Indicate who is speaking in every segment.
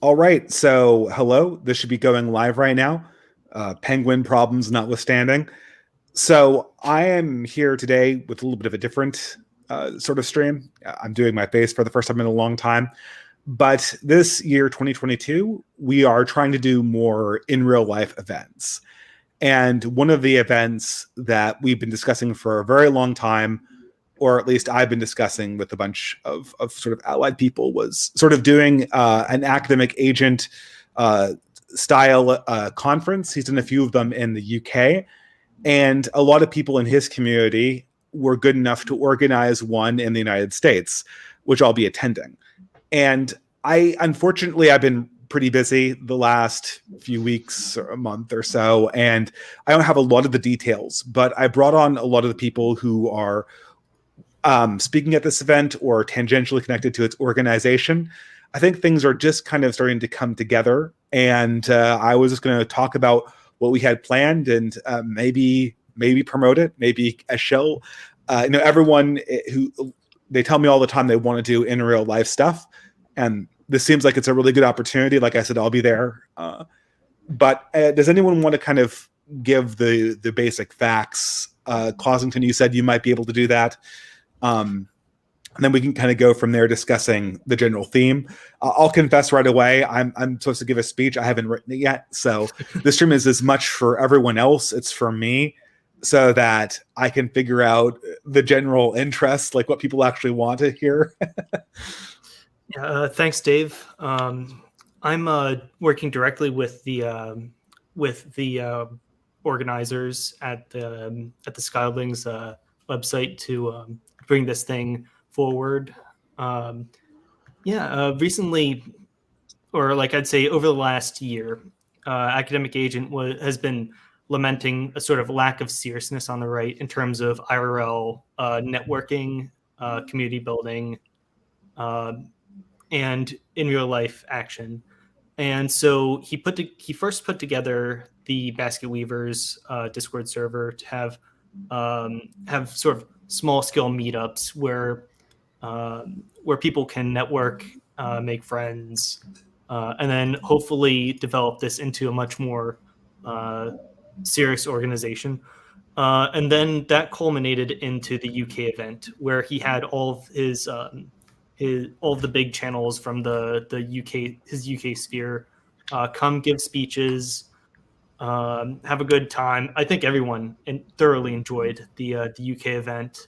Speaker 1: All right, so hello. This should be going live right now. Penguin problems notwithstanding. So I am here today with a little bit of a different sort of stream. I'm doing my face for the first time in a long time. But this year, 2022, we are trying to do more in real life events. And one of the events that we've been discussing for a very long time, or at least I've been discussing with a bunch of sort of allied people, was sort of doing an academic agent style conference. He's done a few of them in the UK. And a lot of people in his community were good enough to organize one in the United States, which I'll be attending. And unfortunately, I've been pretty busy the last few weeks or a month or so, and I don't have a lot of the details, but I brought on a lot of the people who are speaking at this event or tangentially connected to its organization. I think things are just kind of starting to come together, and I was just going to talk about what we had planned and maybe promote it, maybe a show. Everyone who they tell me all the time they want to do in real life stuff, and this seems like it's a really good opportunity. Like I said, I'll be there. But does anyone want to kind of give the basic facts? Clossington, you said you might be able to do that. And then we can kind of go from there discussing the general theme. I'll confess right away, I'm supposed to give a speech. I haven't written it yet. So this stream is as much for everyone else. It's for me so that I can figure out the general interest, like what people actually want to hear.
Speaker 2: Thanks, Dave. I'm working directly with the organizers at the Skylings website to bring this thing forward. Recently, or like I'd say over the last year, Academic Agent has been lamenting a sort of lack of seriousness on the right in terms of IRL networking, community building, and in real life action. And so he first put together the Basket Weavers Discord server to have sort of small scale meetups where people can network, make friends, and then hopefully develop this into a much more serious organization. And then that culminated into the UK event where he had all of all of the big channels from the UK, his UK sphere, come give speeches, have a good time. I think everyone thoroughly enjoyed the UK event.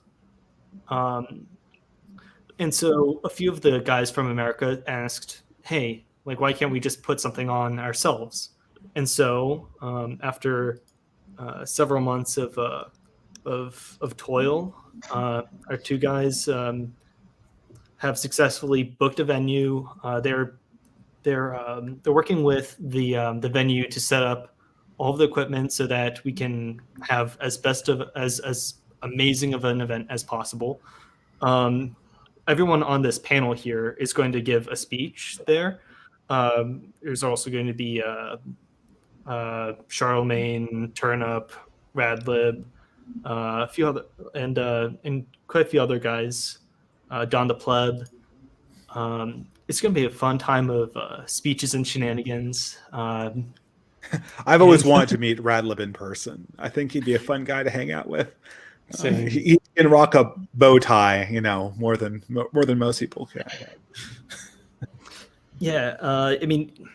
Speaker 2: And so a few of the guys from America asked, hey, like, why can't we just put something on ourselves? And so after several months of toil, our two guys have successfully booked a venue. They're working with the venue to set up all of the equipment so that we can have as amazing of an event as possible. Everyone on this panel here is going to give a speech there. There's also going to be Charlemagne, Turnip, Radlib, a few other, and quite a few other guys. Don the Pleb. It's going to be a fun time of speeches and shenanigans.
Speaker 1: I've always wanted to meet Radlib in person. I think he'd be a fun guy to hang out with. He can rock a bow tie, more than most people can.
Speaker 2: Yeah, I mean,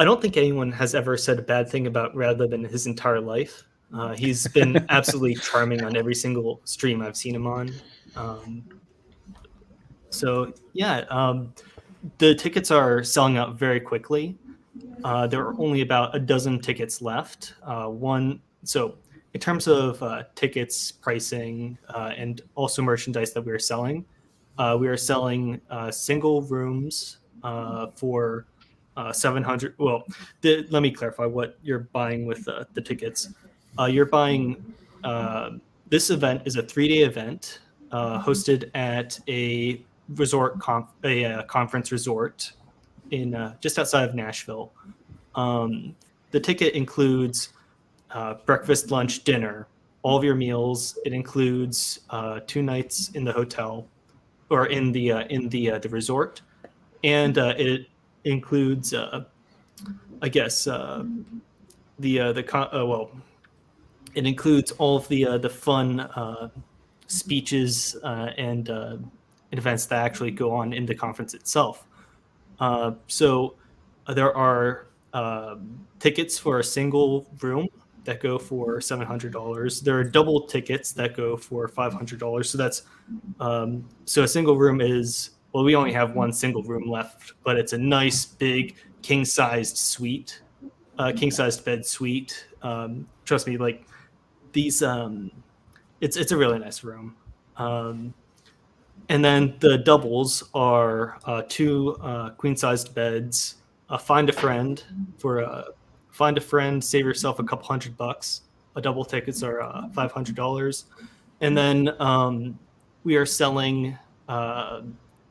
Speaker 2: I don't think anyone has ever said a bad thing about Radlib in his entire life. He's been absolutely charming on every single stream I've seen him on. The tickets are selling out very quickly. There are only about a dozen tickets left. So in terms of tickets, pricing, and also merchandise that we are selling single rooms for 700. Well, let me clarify what you're buying with the tickets. You're buying. This event is a 3-day event hosted at a conference resort in just outside of Nashville. The ticket includes breakfast, lunch, dinner, all of your meals. It includes 2 nights in the hotel or in the resort. and it includes, I guess, well, it includes all of the fun speeches and events that actually go on in the conference itself. So there are tickets for a single room that go for $700. There are double tickets that go for $500. So that's so a single room is, well, we only have one single room left, but it's a nice big king-sized suite, king-sized bed suite. Trust me, like these, it's a really nice room. Um, and then the doubles are two queen-sized beds. Find a friend for find a friend, save yourself a couple $100. Double tickets are $500, and then we are selling.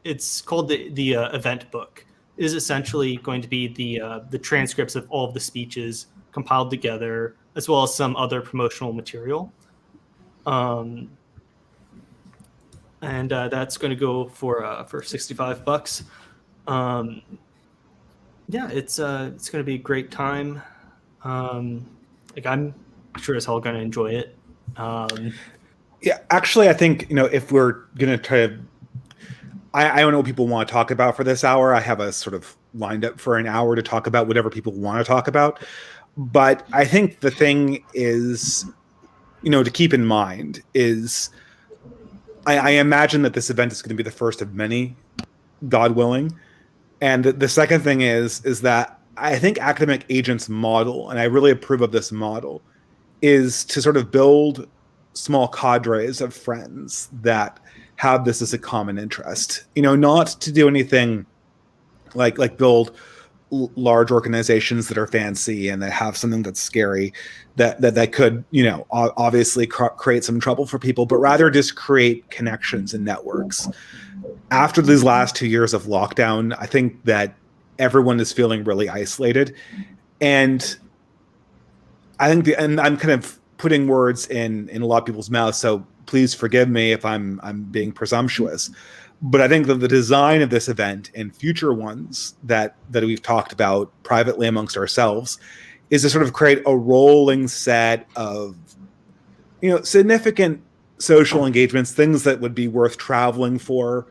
Speaker 2: It's called the event book. It is essentially going to be the transcripts of all of the speeches compiled together, as well as some other promotional material. And that's going to go for $65. Yeah, it's going to be a great time. Like I'm sure as hell going to enjoy it.
Speaker 1: Yeah, actually, I think if we're gonna try to, I don't know what people want to talk about for this hour. I have a sort of lined up for an hour to talk about whatever people want to talk about. But I think the thing is, to keep in mind is I imagine that this event is going to be the first of many, God willing. And the second thing is that I think Academic Agent's model, and I really approve of this model, is to sort of build small cadres of friends that have this as a common interest. Not to do anything like build large organizations that are fancy and that have something that's scary that could obviously create some trouble for people, but rather just create connections and networks. After these last 2 years of lockdown, I think that everyone is feeling really isolated, and I think and I'm kind of putting words in a lot of people's mouths, so please forgive me if I'm being presumptuous. But I think that the design of this event and future ones that we've talked about privately amongst ourselves is to sort of create a rolling set of significant social engagements, things that would be worth traveling for,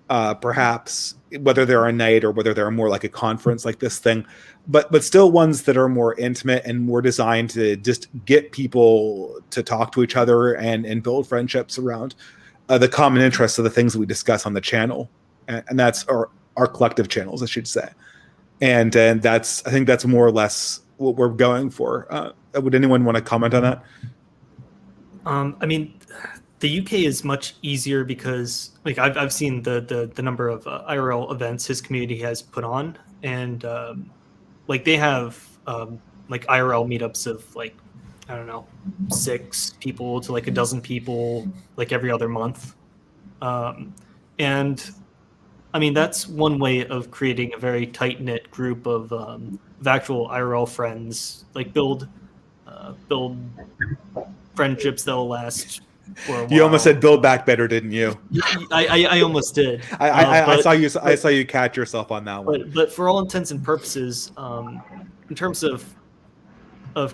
Speaker 1: perhaps, whether they're a night or whether they're more like a conference like this thing, but still ones that are more intimate and more designed to just get people to talk to each other and build friendships around the common interests of the things that we discuss on the channel, and that's our collective channels, I should say. And I think that's more or less what we're going for. Would anyone want to comment on that?
Speaker 2: I mean, the UK is much easier because like I've seen the number of IRL events his community has put on, and like they have like IRL meetups of like, I don't know, 6 people to like a dozen people like every other month. And I mean, that's one way of creating a very tight knit group of actual IRL friends, like build friendships that'll last for a while.
Speaker 1: You almost said "Build Back Better," didn't you?
Speaker 2: I almost did.
Speaker 1: I saw you. I saw you catch yourself on that one.
Speaker 2: But for all intents and purposes, in terms of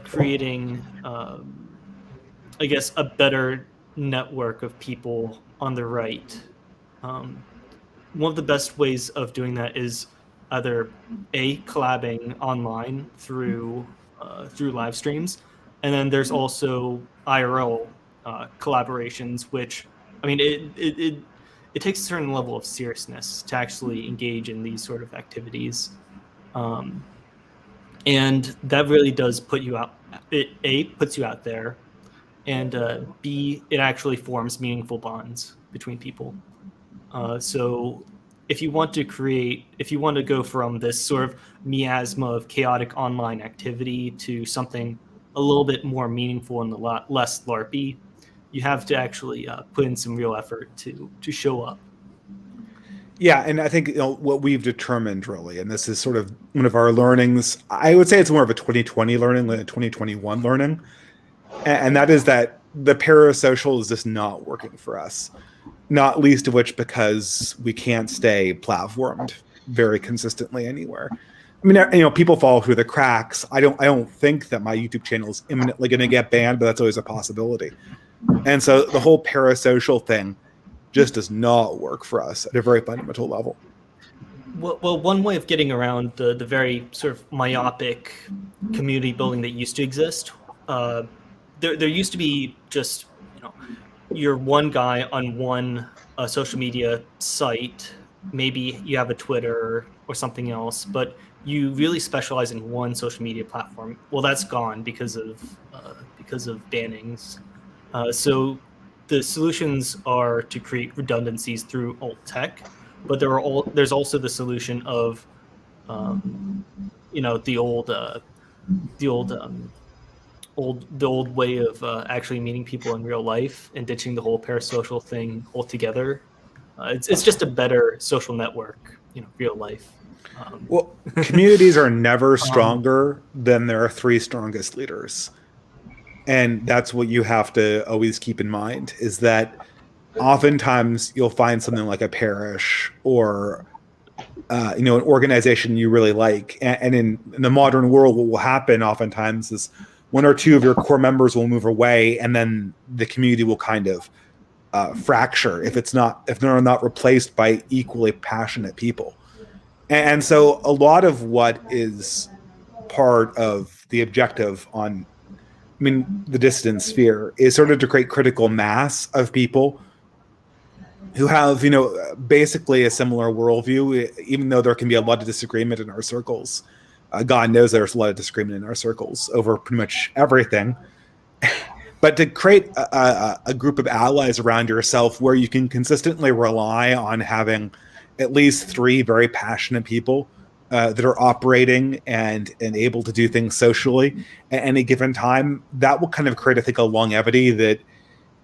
Speaker 2: creating, I guess, a better network of people on the right, one of the best ways of doing that is either collabing online through live streams, and then there's also IRL collaborations, which, I mean, it takes a certain level of seriousness to actually engage in these sort of activities, and that really does put you out. It puts you out there, and B, it actually forms meaningful bonds between people. So if you want to go from this sort of miasma of chaotic online activity to something a little bit more meaningful and a lot less LARPy, you have to actually put in some real effort to show up.
Speaker 1: Yeah, and I think what we've determined really, and this is sort of one of our learnings, I would say it's more of a 2020 learning than a 2021 learning, and that is that the parasocial is just not working for us. Not least of which because we can't stay platformed. very consistently anywhere. I mean, people fall through the cracks. I don't think that my YouTube channel is imminently going to get banned, but that's always a possibility. And so the whole parasocial thing just does not work for us at a very fundamental level.
Speaker 2: Well, one way of getting around the very sort of myopic community building that used to exist, there used to be just, you're one guy on one social media site. Maybe you have a Twitter or something else, but you really specialize in one social media platform. Well, that's gone because of bannings. So the solutions are to create redundancies through alt tech, but there's also the solution of the old way of actually meeting people in real life and ditching the whole parasocial thing altogether. It's just a better social network, real life.
Speaker 1: Well, communities are never stronger than their three strongest leaders. And that's what you have to always keep in mind, is that oftentimes you'll find something like a parish or an organization you really like. And in the modern world, what will happen oftentimes is one or two of your core members will move away, and then the community will kind of fracture if they're not replaced by equally passionate people. And so a lot of what is part of the objective on, the dissident sphere is sort of to create critical mass of people who have, basically a similar worldview, even though there can be a lot of disagreement in our circles. God knows there's a lot of disagreement in our circles over pretty much everything. But to create a group of allies around yourself where you can consistently rely on having at least three very passionate people that are operating and able to do things socially at any given time, that will kind of create, I think, a longevity that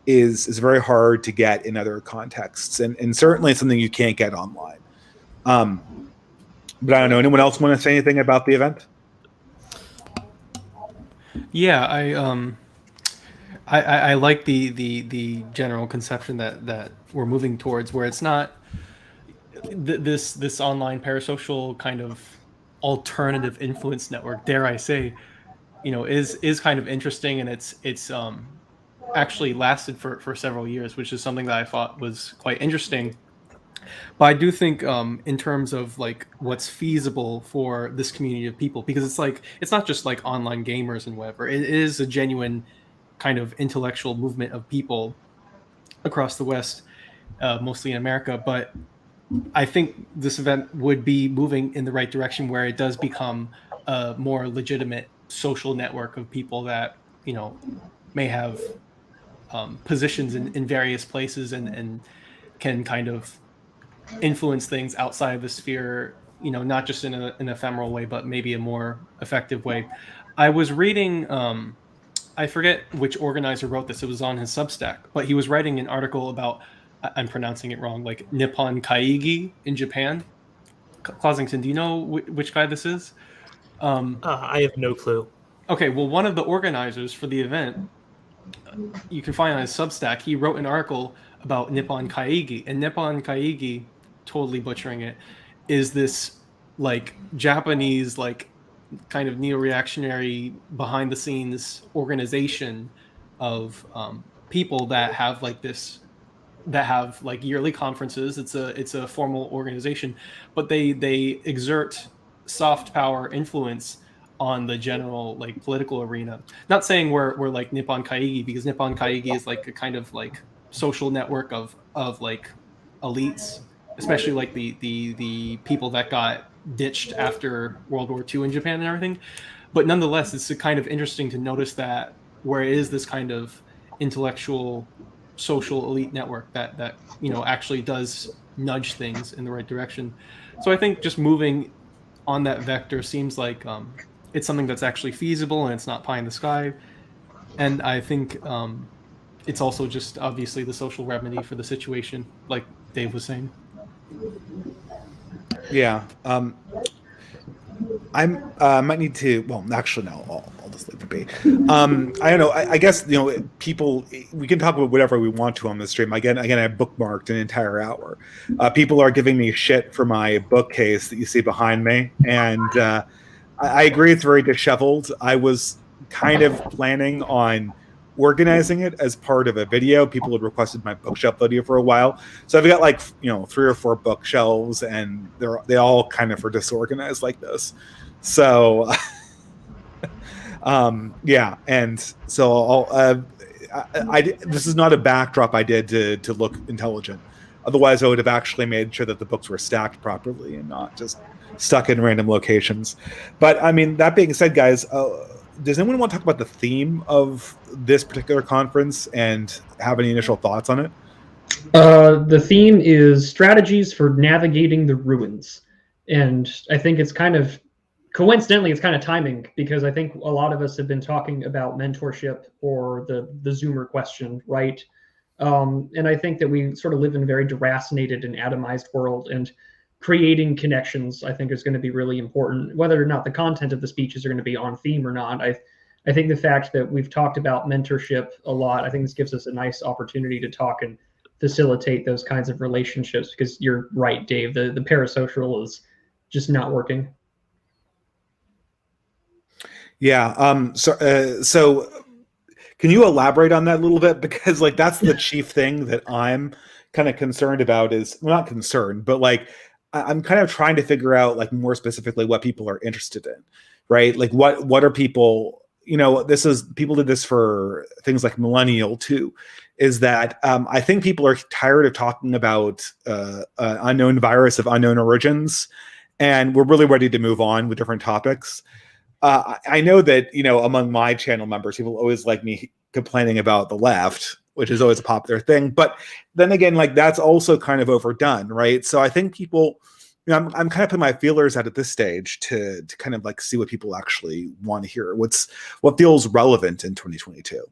Speaker 1: is very hard to get in other contexts, and certainly something you can't get online. But I don't know. Anyone else want to say anything about the event?
Speaker 3: Yeah, I like the general conception that we're moving towards, where it's not this online parasocial kind of alternative influence network, dare I say, is kind of interesting, and it's actually lasted for several years, which is something that I thought was quite interesting. But I do think in terms of like what's feasible for this community of people, because it's not just like online gamers and whatever. It is a genuine kind of intellectual movement of people across the West, mostly in America. But I think this event would be moving in the right direction, where it does become a more legitimate social network of people that may have positions in various places and can kind of influence things outside of the sphere, not just in an ephemeral way, but maybe a more effective way. I was reading, I forget which organizer wrote this. It was on his Substack, but he was writing an article about, I'm pronouncing it wrong, like Nippon Kaigi in Japan. Clossington, do you know which guy this is?
Speaker 2: I have no clue.
Speaker 3: Okay, well, one of the organizers for the event, you can find on his Substack, he wrote an article about Nippon Kaigi, and Nippon Kaigi, totally butchering it, is this like Japanese like kind of neo-reactionary behind the scenes organization of people that have like yearly conferences. It's a formal organization, but they exert soft power influence on the general like political arena. Not saying we're like Nippon Kaigi, because Nippon Kaigi is like a kind of like social network of like elites, especially like the people that got ditched after World War II in Japan and everything. But nonetheless, it's kind of interesting to notice that where it is this kind of intellectual social elite network that actually does nudge things in the right direction. So I think just moving on that vector seems like it's something that's actually feasible, and it's not pie in the sky. And I think it's also just obviously the social remedy for the situation, like Dave was saying.
Speaker 1: Yeah. I might need to. Well, actually, no. I'll just leave it be. I don't know. I guess, people, we can talk about whatever we want to on this stream. Again, I bookmarked an entire hour. People are giving me shit for my bookcase that you see behind me, and I agree it's very disheveled. I was kind of planning on organizing it as part of a video. People had requested my bookshelf video for a while, so I've got like 3 or 4 bookshelves, and they all kind of are disorganized like this. So yeah, and so this is not a backdrop I did to look intelligent. Otherwise, I would have actually made sure that the books were stacked properly and not just stuck in random locations. But I mean, that being said, guys, does anyone want to talk about the theme of this particular conference and have any initial thoughts on it?
Speaker 4: The theme is strategies for navigating the ruins. And I think it's kind of, coincidentally, it's kind of timing, because I think a lot of us have been talking about mentorship or the Zoomer question, right? And I think that we sort of live in a very deracinated and atomized world, and creating connections, I think, is going to be really important, whether or not the content of the speeches are going to be on theme or not. I think the fact that we've talked about mentorship a lot, I think this gives us a nice opportunity to talk and facilitate those kinds of relationships, because you're right, Dave, the parasocial is just not working.
Speaker 1: Yeah. So can you elaborate on that a little bit? Because like that's the chief thing that I'm kind of concerned about is, well, not concerned, but like I'm kind of trying to figure out like more specifically what people are interested in, right? Like what are people, this is, people did this for things like Millennial too, is that I think people are tired of talking about unknown virus of unknown origins, and we're really ready to move on with different topics. I know that, among my channel members, people always like me complaining about the left, which is always a popular thing. But then again, like that's also kind of overdone, right? So I think people, I'm kind of putting my feelers out at this stage to kind of like see what people actually want to hear. What feels relevant in 2022.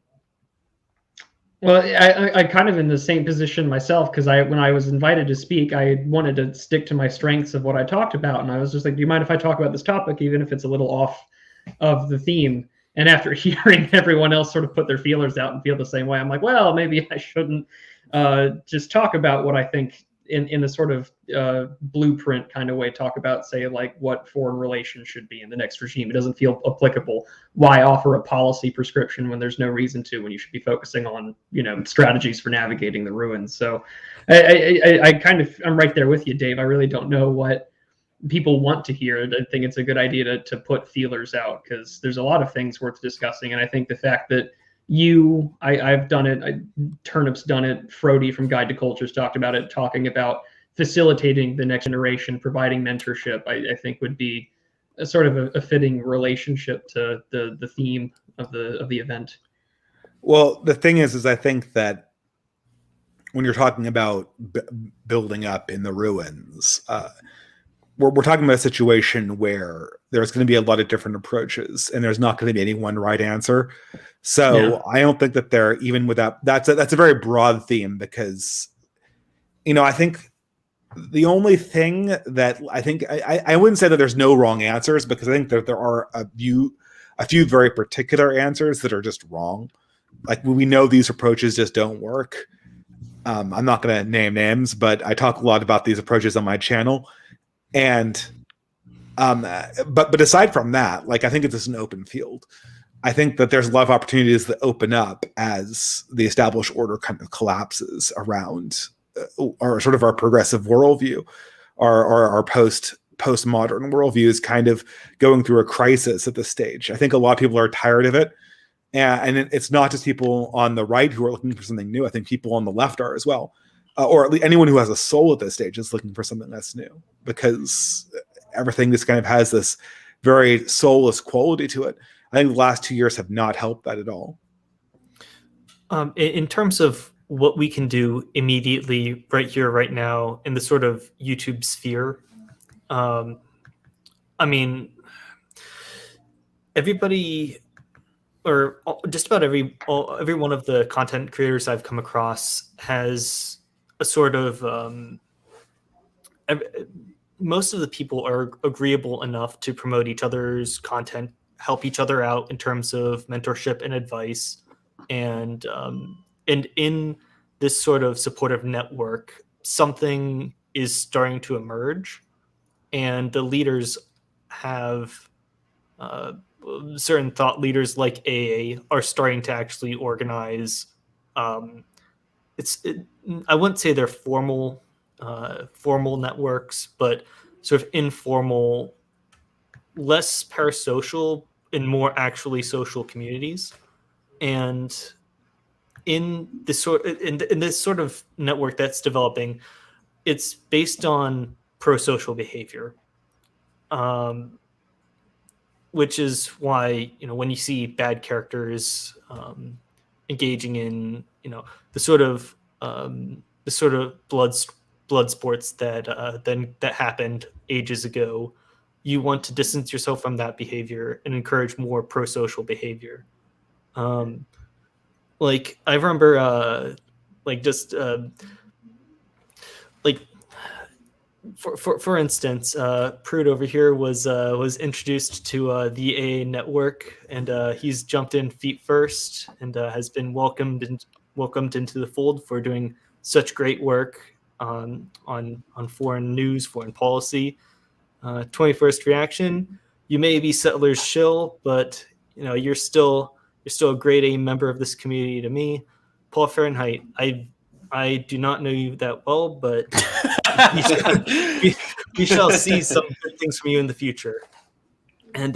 Speaker 4: Well, I kind of in the same position myself, because when I was invited to speak, I wanted to stick to my strengths of what I talked about. And I was just like, do you mind if I talk about this topic, even if it's a little off of the theme? And after hearing everyone else sort of put their feelers out and feel the same way, I'm like, well, maybe I shouldn't just talk about what I think in a sort of blueprint kind of way, talk about, say, like what foreign relations should be in the next regime. It doesn't feel applicable. Why offer a policy prescription when there's no reason to, when you should be focusing on, strategies for navigating the ruins? So I'm right there with you, Dave. I really don't know what people want to hear. I think it's a good idea to put feelers out, because there's a lot of things worth discussing. And I think the fact that I've done it, Turnip's done it, Frody from Guide to Cultures talked about it, talking about facilitating the next generation, providing mentorship, I think would be a sort of a fitting relationship to the theme of the event.
Speaker 1: Well, the thing is I think that when you're talking about building up in the ruins, we're talking about a situation where there's going to be a lot of different approaches, and there's not going to be any one right answer. So yeah. I don't think that they're, even without that's a very broad theme, because I think the only thing that I think I wouldn't say that there's no wrong answers, because I think that there are a few very particular answers that are just wrong. Like, we know these approaches just don't work. I'm not going to name names, but I talk a lot about these approaches on my channel. And but aside from that, like, I think it's just an open field. I think that there's a lot of opportunities that open up as the established order kind of collapses around or sort of our progressive worldview, our postmodern worldview is kind of going through a crisis at this stage. I think a lot of people are tired of it. And it's not just people on the right who are looking for something new. I think people on the left are as well. Or at least anyone who has a soul at this stage is looking for something that's new, because everything just kind of has this very soulless quality to it. I think the last 2 years have not helped that at all.
Speaker 2: In terms of what we can do immediately right here, right now, in the sort of YouTube sphere, I mean, everybody, or just about every one of the content creators I've come across has a sort of most of the people are agreeable enough to promote each other's content help each other out in terms of mentorship and advice, and in this sort of supportive network, something is starting to emerge, and the leaders have certain thought leaders like AA are starting to actually organize. I wouldn't say they're formal networks, but sort of informal, less parasocial and more actually social communities. And in this sort of network that's developing, it's based on pro-social behavior, which is why, when you see bad characters engaging in the sort of blood sports that happened ages ago, you want to distance yourself from that behavior and encourage more pro-social behavior. Like I remember, for instance, Prude over here was introduced to the AA network, and he's jumped in feet first, and has been welcomed into the fold for doing such great work on foreign news, foreign policy. 21st reaction: you may be settlers shill, but you're still a grade A member of this community to me. Paul Fahrenheit, I do not know you that well, but we shall see some good things from you in the future. And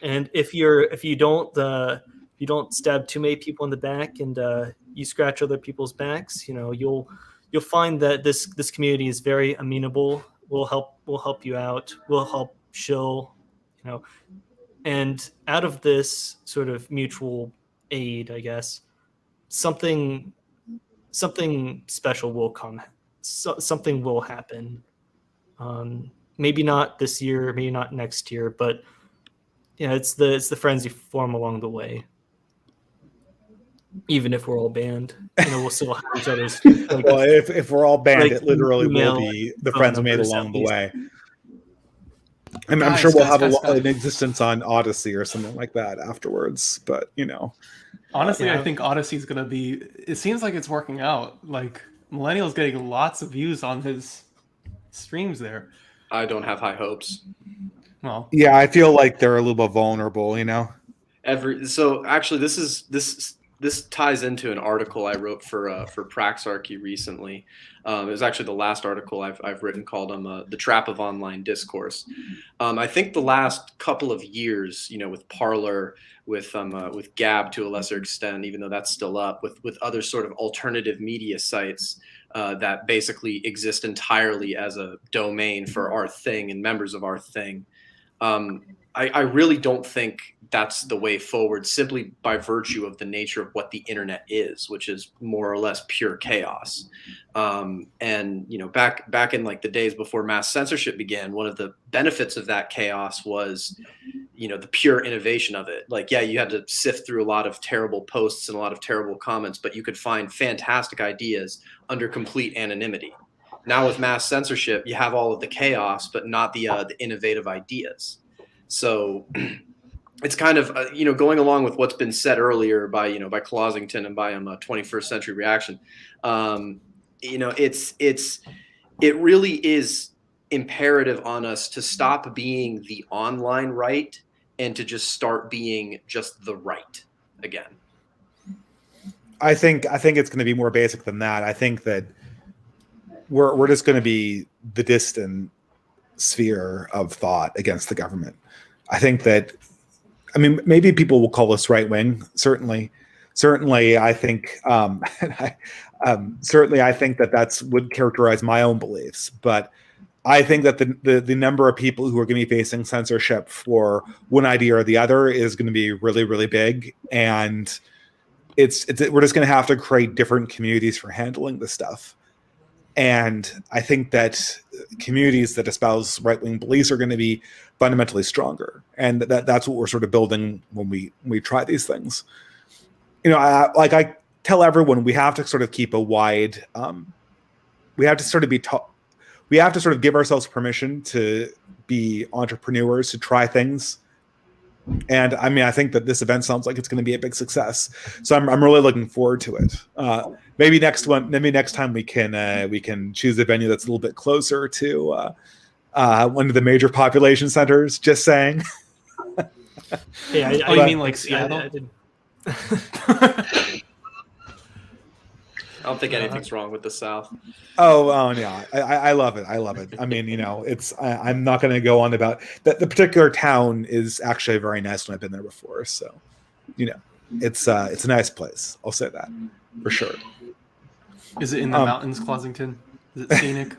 Speaker 2: if you don't stab too many people in the back, and you scratch other people's backs, you'll find that this community is very amenable. We'll help you out. We'll help shill, and out of this sort of mutual aid, I guess, something special will come. Something will happen. Maybe not this year, maybe not next year, but it's the friends you form along the way. Even if we're all banned, we'll still have each other's.
Speaker 1: Well, if we're all banned, it literally will be the friends made along the way. I'm sure we'll have an existence on Odyssey or something like that afterwards, but
Speaker 3: honestly, I think Odyssey's gonna be. It seems like it's working out. Like Millennial's getting lots of views on his streams there.
Speaker 5: I don't have high hopes.
Speaker 3: Well,
Speaker 1: yeah, I feel like they're a little bit vulnerable,
Speaker 5: So actually, this ties into an article I wrote for Praxarchy recently. It was actually the last article I've written called "The Trap of Online Discourse." I think the last couple of years, with Parler, with Gab to a lesser extent, even though that's still up, with other sort of alternative media sites that basically exist entirely as a domain for our thing and members of our thing. I really don't think that's the way forward, simply by virtue of the nature of what the internet is, which is more or less pure chaos. And back in like the days before mass censorship began, one of the benefits of that chaos was, the pure innovation of it. Like, yeah, you had to sift through a lot of terrible posts and a lot of terrible comments, but you could find fantastic ideas under complete anonymity. Now with mass censorship, you have all of the chaos, but not the innovative ideas. So it's kind of going along with what's been said earlier by Clausington and by 21st Century Reaction. It really is imperative on us to stop being the online right and to just start being just the right again.
Speaker 1: I think it's going to be more basic than that. I think that we're just going to be the distant sphere of thought against the government. I think that, maybe people will call us right wing. Certainly, I think, certainly, I think that would characterize my own beliefs. But I think that the number of people who are going to be facing censorship for one idea or the other is going to be really, really big, and we're just going to have to create different communities for handling this stuff. And I think that communities that espouse right-wing beliefs are going to be fundamentally stronger, and that's what we're sort of building when we try these things. I tell everyone, we have to sort of keep a wide. We have to sort of we have to sort of give ourselves permission to be entrepreneurs, to try things, And I mean, I think that this event sounds like it's going to be a big success. So I'm really looking forward to it. Maybe next time we can choose a venue that's a little bit closer to one of the major population centers. Just saying.
Speaker 2: Yeah,
Speaker 3: you mean like Seattle?
Speaker 2: I didn't.
Speaker 5: I don't think anything's wrong with the South.
Speaker 1: Oh yeah, I love it. I love it. I mean, I'm not going to go on about that. The particular town is actually very nice when I've been there before. So, it's a nice place. I'll say that for sure.
Speaker 3: Is it in the mountains, Clossington? Is it scenic?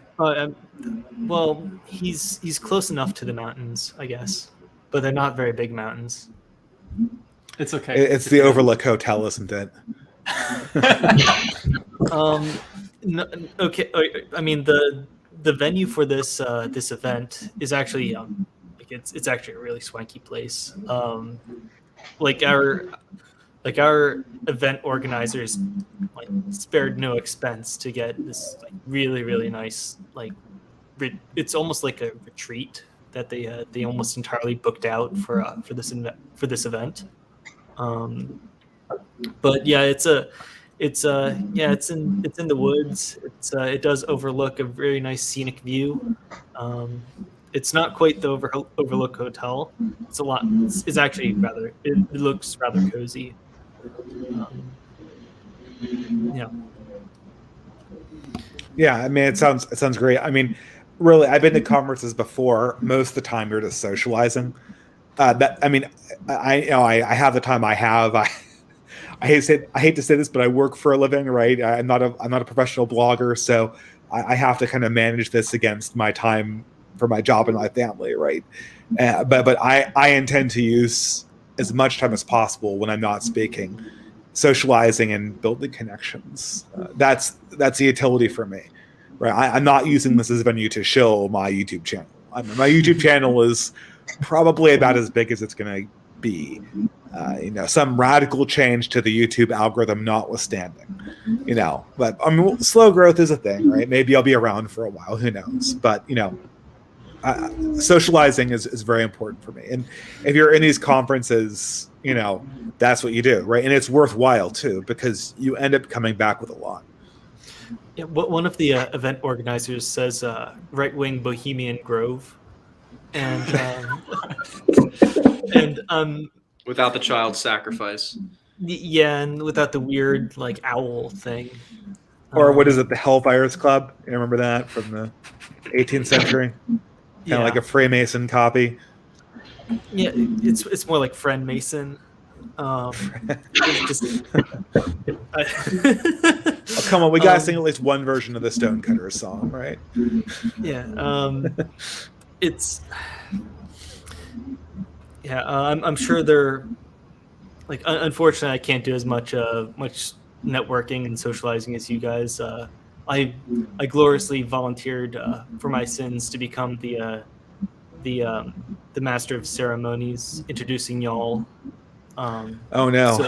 Speaker 2: Well, he's close enough to the mountains, I guess, but they're not very big mountains.
Speaker 3: It's okay.
Speaker 1: It's the Overlook Hotel, isn't it?
Speaker 2: No, okay. I mean, the venue for this event is actually it's actually a really swanky place. Like our event organizers spared no expense to get this really nice it's almost like a retreat that they almost entirely booked out for this event. But yeah, it's in the woods. It does overlook a very nice scenic view. It's not quite the Overlook Hotel. It's actually it looks rather cozy.
Speaker 1: Yeah, I mean, it sounds great. I mean, really, I've been to conferences before. Most of the time, you're just socializing. I have the time I have. I hate to say this, but I work for a living, right? I'm not a professional blogger, so I have to kind of manage this against my time for my job and my family, right? But I intend to use as much time as possible when I'm not speaking, socializing and building connections. That's the utility for me, right? I'm not using this as a venue to shill my YouTube channel. My YouTube channel is probably about as big as it's going to be. Some radical change to the YouTube algorithm notwithstanding, but I mean, slow growth is a thing, right? Maybe I'll be around for a while, who knows? But, socializing is very important for me. And if you're in these conferences, that's what you do, right? And it's worthwhile too, because you end up coming back with a lot.
Speaker 2: Yeah, one of the event organizers says Rightwing Bohemian Grove. And
Speaker 5: without the child sacrifice.
Speaker 2: Yeah, and without the weird owl thing.
Speaker 1: Or what is it, the Hellfires Club? You remember that from the 18th century? Kind of like a Freemason copy.
Speaker 2: Yeah, it's more like Friend Mason.
Speaker 1: Oh, come on, we gotta sing at least one version of the Stonecutters song, right?
Speaker 2: Yeah, it's. Yeah, I'm sure they're unfortunately, I can't do as much networking and socializing as you guys. I gloriously volunteered for my sins to become the master of ceremonies, introducing y'all.
Speaker 1: Oh no!
Speaker 2: So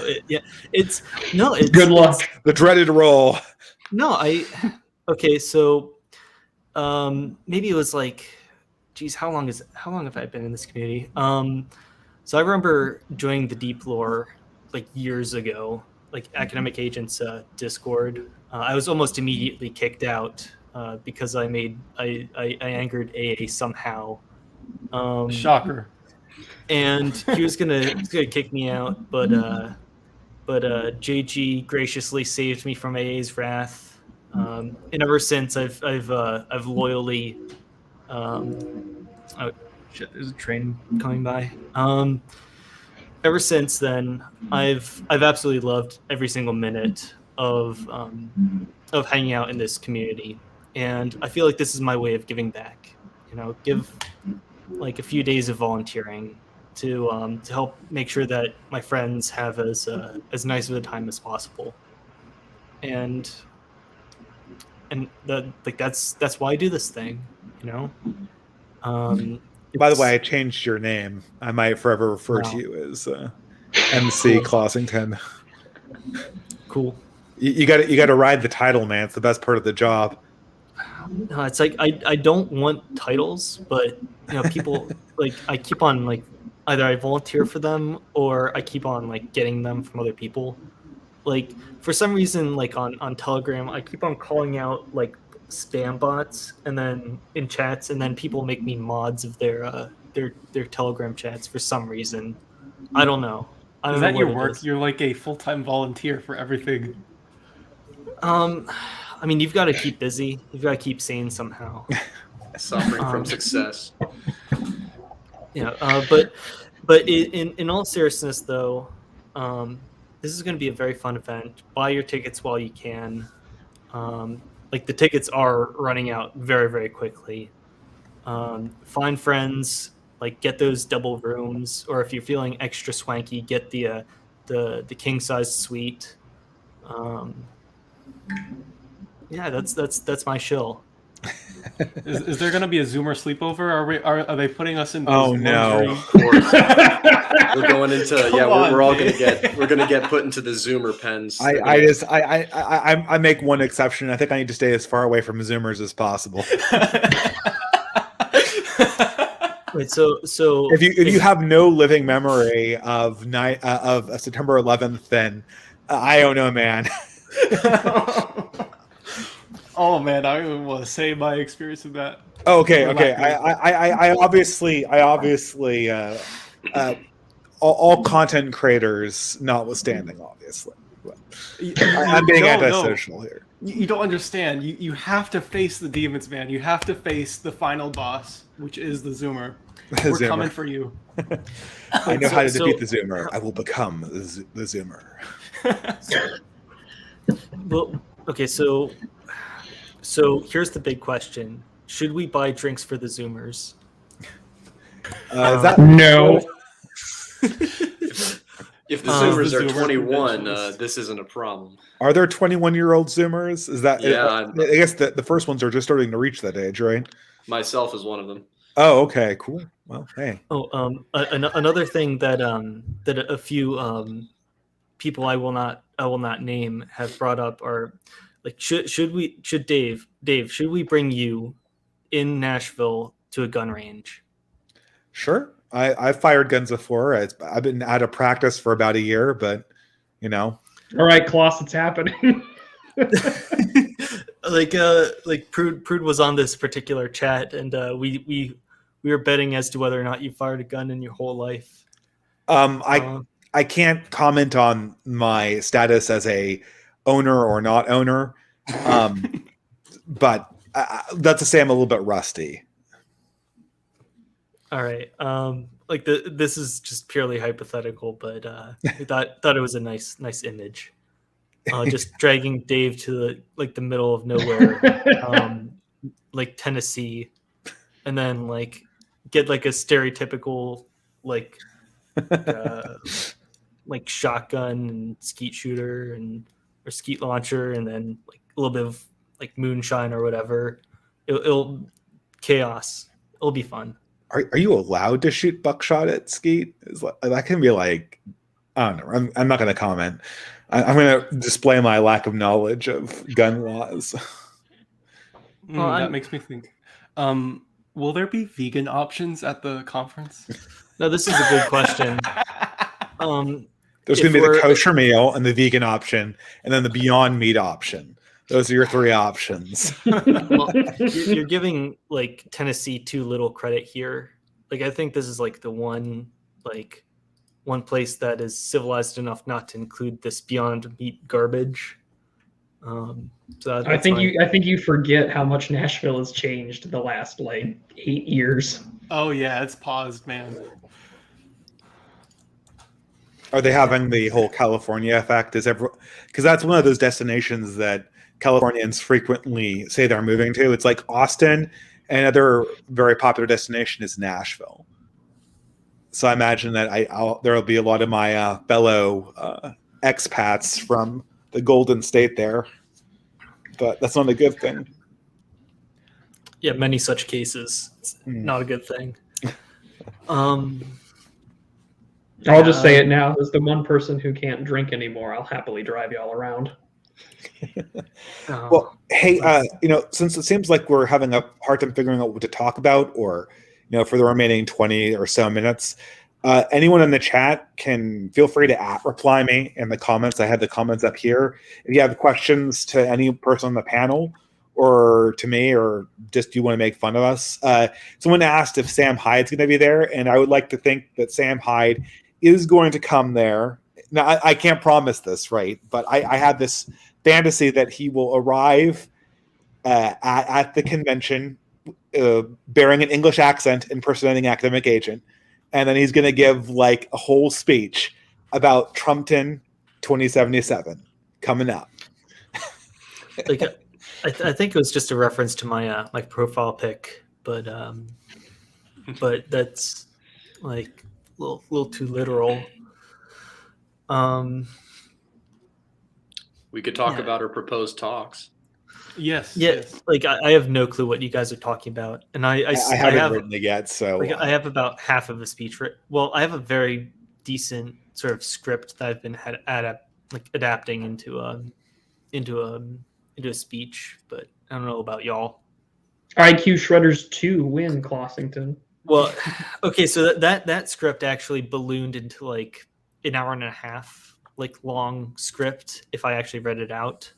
Speaker 2: it's
Speaker 4: good luck.
Speaker 1: The dreaded role.
Speaker 2: No, okay. So maybe it was geez, how long have I been in this community? So I remember joining the Deep Lore years ago, Academic Agents Discord. I was almost immediately kicked out because I angered AA somehow.
Speaker 3: Shocker.
Speaker 2: And he was gonna kick me out, but JG graciously saved me from AA's wrath. And ever since I've loyally. Oh shit! There's a train coming by. Ever since then, I've absolutely loved every single minute of hanging out in this community, and I feel like this is my way of giving back. Give a few days of volunteering to help make sure that my friends have as nice of a time as possible, and that's why I do this thing.
Speaker 1: By the way, I changed your name. I might forever refer to you as MC Clossington.
Speaker 2: Cool.
Speaker 1: You got to ride the title, man. It's the best part of the job.
Speaker 2: No, it's I don't want titles, but people I keep on either I volunteer for them or I keep on like getting them from other people. Like for some reason, like on Telegram, I keep on calling out like spam bots and then in chats, and then people make me mods of their Telegram chats for some reason. I don't know. I
Speaker 3: Is
Speaker 2: don't know
Speaker 3: that
Speaker 2: what
Speaker 3: your
Speaker 2: it
Speaker 3: work?
Speaker 2: is.
Speaker 3: You're like a full-time volunteer for everything.
Speaker 2: I mean, you've got to keep busy. You've got to keep sane somehow.
Speaker 5: Suffering from
Speaker 2: Um,
Speaker 5: success.
Speaker 2: Yeah, but in all seriousness, though, this is going to be a very fun event. Buy your tickets while you can. Like the tickets are running out very, very quickly. Find friends, like get those double rooms, or if you're feeling extra swanky, get the king size suite. Um, yeah, that's my shill.
Speaker 3: Is there going to be a Zoomer sleepover? Are they putting us in those
Speaker 1: Oh, no.
Speaker 3: luxury?
Speaker 5: Of course. We're going into
Speaker 3: Come on,
Speaker 5: we're all
Speaker 3: man.
Speaker 5: gonna get put into the Zoomer pens.
Speaker 1: I make one exception. I think I need to stay as far away from Zoomers as possible.
Speaker 2: Wait, so
Speaker 1: If you have no living memory of September 11th, then I don't know, man.
Speaker 3: Oh man, I don't even want to say my experience of that.
Speaker 1: Okay.
Speaker 3: Relax.
Speaker 1: I obviously all content creators notwithstanding, obviously. I'm being
Speaker 3: No,
Speaker 1: antisocial here.
Speaker 3: You don't understand. You have to face the demons, man. You have to face the final boss, which is the Zoomer.
Speaker 1: The
Speaker 3: We're
Speaker 1: Zoomer.
Speaker 3: coming for you.
Speaker 1: I know how to
Speaker 2: So-
Speaker 1: defeat the Zoomer. I will become the Zoomer.
Speaker 2: Well, okay, so here's the big question: should we buy drinks for the Zoomers?
Speaker 1: Is that
Speaker 4: No.
Speaker 5: If the
Speaker 2: Um,
Speaker 5: Zoomers
Speaker 3: the
Speaker 5: are
Speaker 3: Zoomer
Speaker 5: 21,
Speaker 3: conventions.
Speaker 5: this isn't a problem.
Speaker 1: Are there 21-year-old Zoomers? Is that?
Speaker 5: Yeah,
Speaker 1: I guess the first ones are just starting to reach that age, right?
Speaker 5: Myself is one of them.
Speaker 1: Oh, okay, cool. Well, hey.
Speaker 2: Another thing that that a few people I will not name have brought up are like should Dave should we bring you in Nashville to a gun range?
Speaker 1: Sure. I've fired guns before. I've been out of practice for about a year, but you know.
Speaker 4: All right, Klaus, it's happening.
Speaker 2: Like Prude was on this particular chat, and we were betting as to whether or not you fired a gun in your whole life.
Speaker 1: I can't comment on my status as a owner or not owner, but that's to say I'm a little bit rusty.
Speaker 2: All right. Like this is just purely hypothetical, but I thought it was a nice image. Just dragging Dave to the middle of nowhere, like Tennessee, and then like get like a stereotypical like like shotgun and skeet shooter or skeet launcher, and then like a little bit of like moonshine or whatever. It'll chaos. It'll be fun.
Speaker 1: Are you allowed to shoot buckshot at skeet? That can be like, I don't know. I'm not going to comment. I'm going to display my lack of knowledge of gun laws.
Speaker 2: Well,
Speaker 3: That makes me think. Will there be vegan options at the conference?
Speaker 2: No, this is a good question.
Speaker 1: There's going to be the kosher meal and the vegan option, and then the Beyond Meat option. Those are your three options.
Speaker 2: Well, you're giving like Tennessee too little credit here. Like I think this is like the one place that is civilized enough not to include this Beyond Meat garbage. So
Speaker 4: I think you forget how much Nashville has changed the last like 8 years.
Speaker 3: Oh yeah, it's paused, man.
Speaker 1: Are they having the whole California effect? Because that's one of those destinations that Californians frequently say they're moving to. It's like Austin, and another very popular destination is Nashville. So I imagine that there will be a lot of my fellow expats from the Golden State there, but that's not a good thing.
Speaker 2: Yeah, many such cases. It's not a good thing.
Speaker 4: I'll just say it now. As the one person who can't drink anymore, I'll happily drive y'all around.
Speaker 1: Well, hey, since it seems like we're having a hard time figuring out what to talk about, or for the remaining 20 or so minutes, Anyone in the chat can feel free to reply me in the comments. I have the comments up here. If you have questions to any person on the panel or to me, or just you want to make fun of us, someone asked if Sam Hyde's going to be there, and I would like to think that Sam Hyde is going to come there. Now, I can't promise this, right? But I have this fantasy that he will arrive at the convention bearing an English accent, impersonating Academic Agent, and then he's going to give like a whole speech about Trumpton 2077 coming up.
Speaker 2: Like, I think it was just a reference to my my profile pic, but that's like a little too literal.
Speaker 5: We could talk about our proposed talks.
Speaker 3: Yes.
Speaker 2: Yeah,
Speaker 3: Yes.
Speaker 2: like I have no clue what you guys are talking about, and I
Speaker 1: haven't written it yet, so
Speaker 2: like, I have about half of a speech. Well, I have a very decent sort of script that I've been adapting into a speech, but I don't know about y'all.
Speaker 4: IQ Shredders 2 win Clossington.
Speaker 2: Well, okay, so that script actually ballooned into like an hour and a half, like long script if I actually read it out.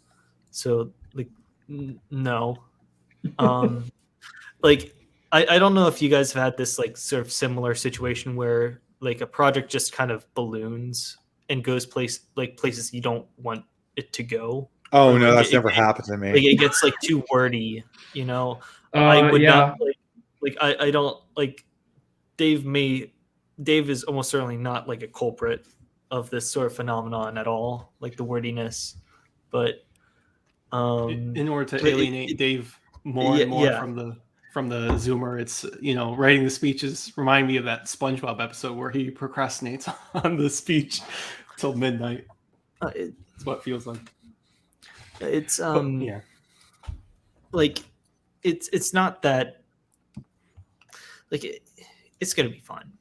Speaker 2: So like no. Like I don't know if you guys have had this like sort of similar situation where like a project just kind of balloons and goes places you don't want it to go.
Speaker 1: Oh
Speaker 2: Or,
Speaker 1: no,
Speaker 2: like,
Speaker 1: that's never happened to me.
Speaker 2: Like it gets like too wordy, you know. I would not like I don't like Dave is almost certainly not like a culprit of this sort of phenomenon at all, like the wordiness. But
Speaker 3: in order to alienate Dave more and more from the Zoomer, it's writing the speeches remind me of that SpongeBob episode where he procrastinates on the speech till midnight. It's what it feels like.
Speaker 2: It's
Speaker 3: yeah.
Speaker 2: Like it's not that like it's gonna be fine.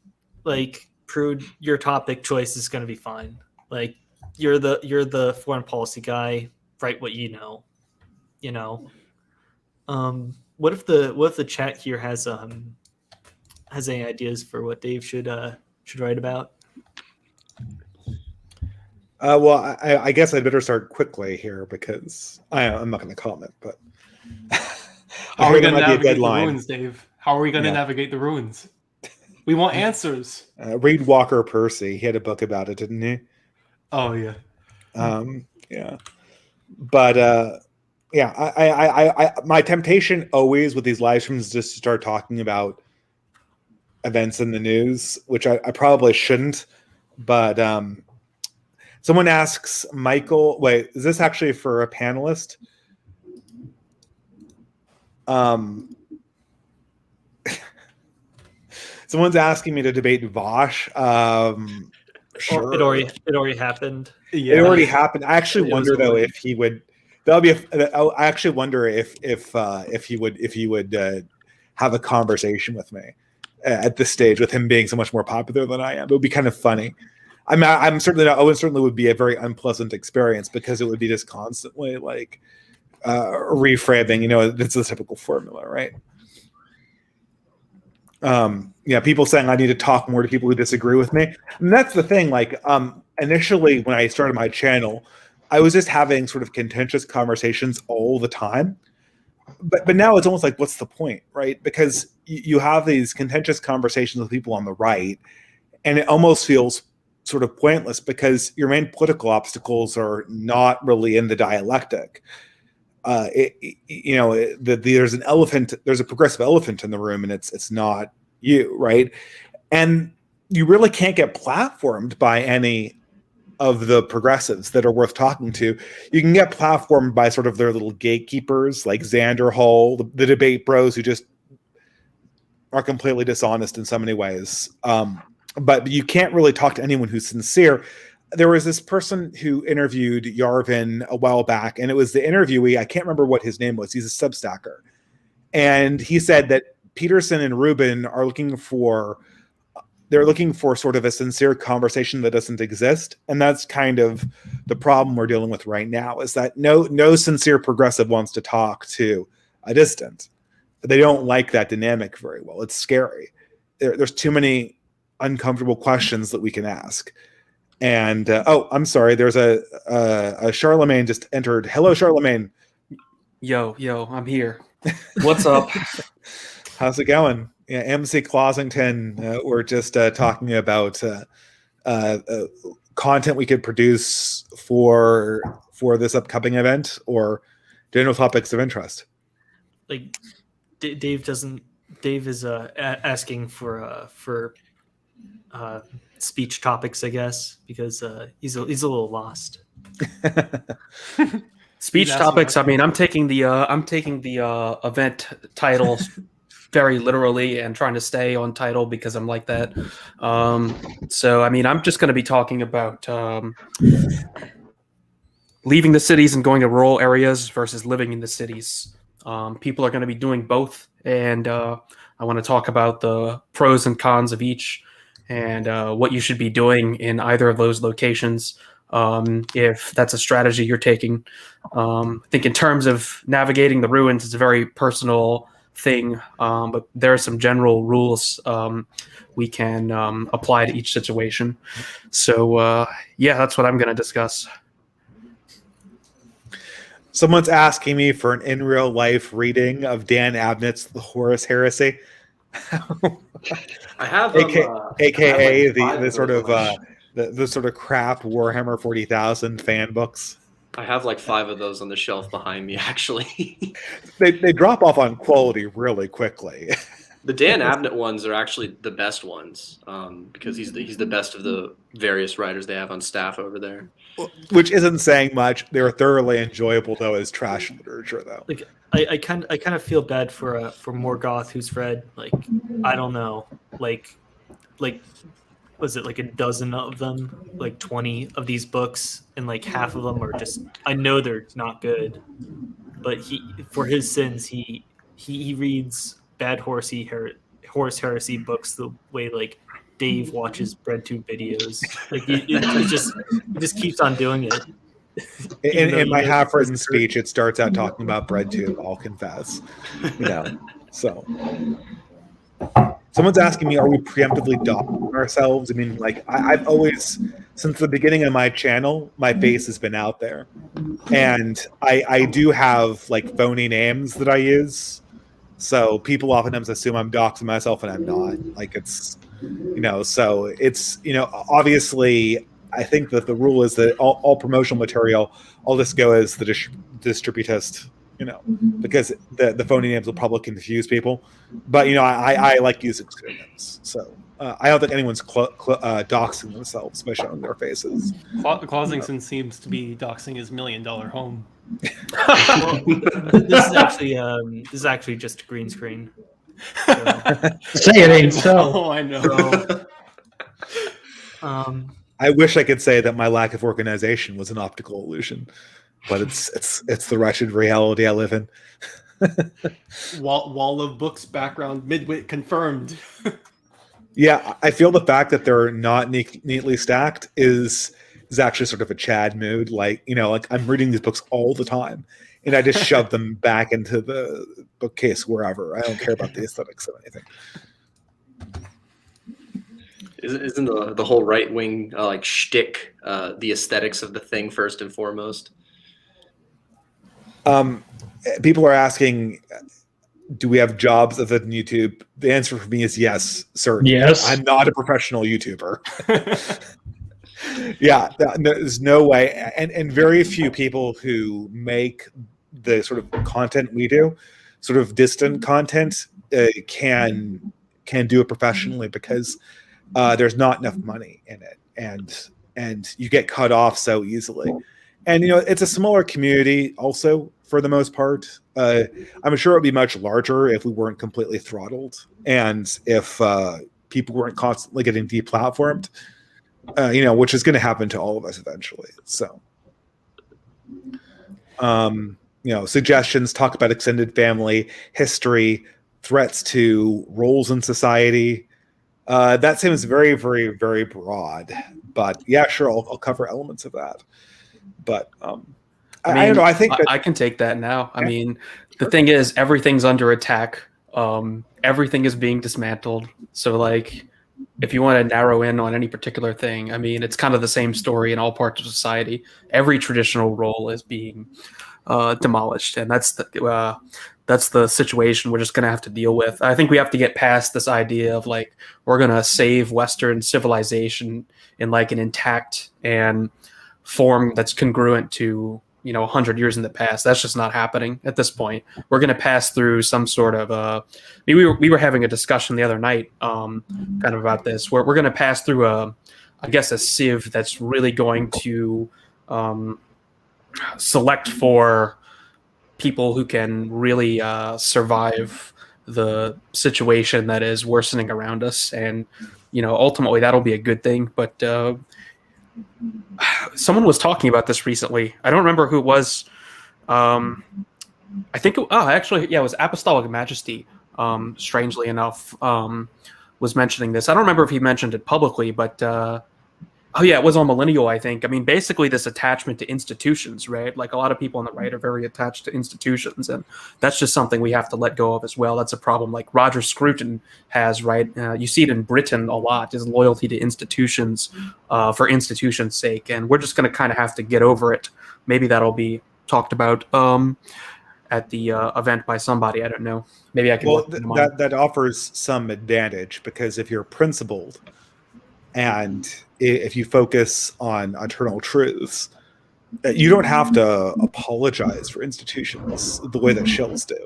Speaker 2: Like Prude, your topic choice is gonna be fine. Like you're the foreign policy guy. Write what you know. What if the chat here has any ideas for what Dave should write about?
Speaker 1: Well, I guess I'd better start quickly here because I'm not going to comment. But
Speaker 3: how are we going to navigate the
Speaker 1: deadline.
Speaker 3: ruins, Dave? How are we going to navigate the ruins? We want answers.
Speaker 1: Read Walker Percy. He had a book about it, didn't he?
Speaker 3: Oh yeah.
Speaker 1: Yeah. But yeah, I my temptation always with these live streams is just to start talking about events in the news, which I probably shouldn't. But someone asks Michael, wait, is this actually for a panelist? Someone's asking me to debate Vosh. Sure.
Speaker 2: It already happened.
Speaker 1: Yeah. It already happened. I actually wonder though if he would. That'll be. I actually wonder if he would have a conversation with me at this stage, with him being so much more popular than I am. It would be kind of funny. I'm certainly not. It certainly would be a very unpleasant experience because it would be just constantly like reframing. It's the typical formula, right? Yeah, people saying I need to talk more to people who disagree with me. And that's the thing. Like, initially when I started my channel, I was just having sort of contentious conversations all the time. But now it's almost like, what's the point, right? Because you have these contentious conversations with people on the right, and it almost feels sort of pointless because your main political obstacles are not really in the dialectic. There's an elephant, there's a progressive elephant in the room, and it's not you, right? And you really can't get platformed by any of the progressives that are worth talking to. You can get platformed by sort of their little gatekeepers like Xander Hall, the debate bros who just are completely dishonest in so many ways. But you can't really talk to anyone who's sincere. There was this person who interviewed Yarvin a while back, and it was the interviewee. I can't remember what his name was. He's a Substacker. And he said that Peterson and Rubin are looking for sort of a sincere conversation that doesn't exist. And that's kind of the problem we're dealing with right now, is that no sincere progressive wants to talk to a dissident. They don't like that dynamic very well. It's scary. There's too many uncomfortable questions that we can ask. And I'm sorry, there's a Charlemagne just entered. Hello, Charlemagne.
Speaker 6: Yo, I'm here. What's up?
Speaker 1: How's it going? Yeah, MC Closington. We're just talking about content we could produce for this upcoming event, or general topics of interest.
Speaker 2: Like Dave is asking for speech topics, I guess, because he's a little lost.
Speaker 6: Speech topics. I mean, I'm taking the event title very literally and trying to stay on title because I'm like that. So I mean, I'm just going to be talking about leaving the cities and going to rural areas versus living in the cities. People are going to be doing both, and I want to talk about the pros and cons of each, and what you should be doing in either of those locations. If that's a strategy you're taking. I think in terms of navigating the ruins, it's a very personal thing, but there are some general rules we can apply to each situation. So yeah, that's what I'm going to discuss.
Speaker 1: Someone's asking me for an in real life reading of Dan Abnett's The Horus Heresy.
Speaker 5: I have
Speaker 1: AKA
Speaker 5: like
Speaker 1: the sort of the sort of crap Warhammer 40,000 fan books.
Speaker 5: I have like 5 of those on the shelf behind me, actually.
Speaker 1: They drop off on quality really quickly.
Speaker 5: The Dan Abnett ones are actually the best ones, because he's the best of the various writers they have on staff over there.
Speaker 1: Which isn't saying much. They're thoroughly enjoyable though as trash literature though.
Speaker 2: Like I kind of feel bad for Morgoth, who's read, like, I don't know, like was it like a dozen of them, like 20 of these books, and like half of them are just, I know they're not good, but for his sins he reads bad Horus Heresy books the way like Dave watches BreadTube videos. Like it just keeps on doing it.
Speaker 1: In my half-written speech, it starts out talking about BreadTube, I'll confess. So someone's asking me, are we preemptively doxing ourselves? I mean, like, I've always, since the beginning of my channel, my face has been out there. And I do have, like, phony names that I use. So people oftentimes assume I'm doxing myself, and I'm not. Like, it's, so it's, obviously, I think that the rule is that all promotional material, I'll just go as the distributist, because the phony names will probably confuse people. But, I like using pseudonyms. So I don't think anyone's doxing themselves by showing their faces.
Speaker 3: Closington seems to be doxing his $1 million home.
Speaker 2: Well, this is actually just a green screen. So.
Speaker 4: Say it ain't so.
Speaker 3: Oh, I know.
Speaker 1: I wish I could say that my lack of organization was an optical illusion, but it's the wretched reality I live in.
Speaker 3: Wall of books background midwit confirmed.
Speaker 1: Yeah, I feel the fact that they're not neatly stacked is actually sort of a Chad mood. Like, like I'm reading these books all the time, and I just shove them back into the bookcase wherever. I don't care about the aesthetics of anything.
Speaker 5: Isn't the whole right wing like shtick the aesthetics of the thing first and foremost?
Speaker 1: People are asking, do we have jobs other than YouTube? The answer for me is yes, certainly.
Speaker 4: Yes.
Speaker 1: I'm not a professional YouTuber. Yeah, there's no way. And very few people who make the sort of content we do, sort of distant content, can do it professionally, because there's not enough money in it, and you get cut off so easily. And it's a smaller community also, for the most part. I'm sure it would be much larger if we weren't completely throttled, and if people weren't constantly getting deplatformed, which is going to happen to all of us eventually. So, suggestions, talk about extended family, history, threats to roles in society. That seems very, very, very broad. But yeah, sure, I'll cover elements of that. But I don't know. I think
Speaker 6: I can take that now. I mean, the thing is, everything's under attack. Everything is being dismantled. So, like, if you want to narrow in on any particular thing, I mean, it's kind of the same story in all parts of society. Every traditional role is being demolished, and that's the situation we're just going to have to deal with. I think we have to get past this idea of like we're going to save Western civilization in like an intact and form that's congruent to 100 years in the past. That's just not happening at this point. We're going to pass through some sort of we were having a discussion the other night kind of about this. We're going to pass through I guess a sieve that's really going to select for people who can really survive the situation that is worsening around us, and ultimately that'll be a good thing. But someone was talking about this recently. I don't remember who it was. I think it was Apostolic Majesty. Strangely enough, was mentioning this. I don't remember if he mentioned it publicly, but it was on Millennial, I think. I mean, basically this attachment to institutions, right? Like a lot of people on the right are very attached to institutions, and that's just something we have to let go of as well. That's a problem like Roger Scruton has, right? You see it in Britain a lot, is loyalty to institutions for institution's sake, and we're just going to kind of have to get over it. Maybe that'll be talked about at the event by somebody. I don't know. Maybe I can.
Speaker 1: Well, that offers some advantage, because if you're principled and if you focus on eternal truths, you don't have to apologize for institutions the way that shills do.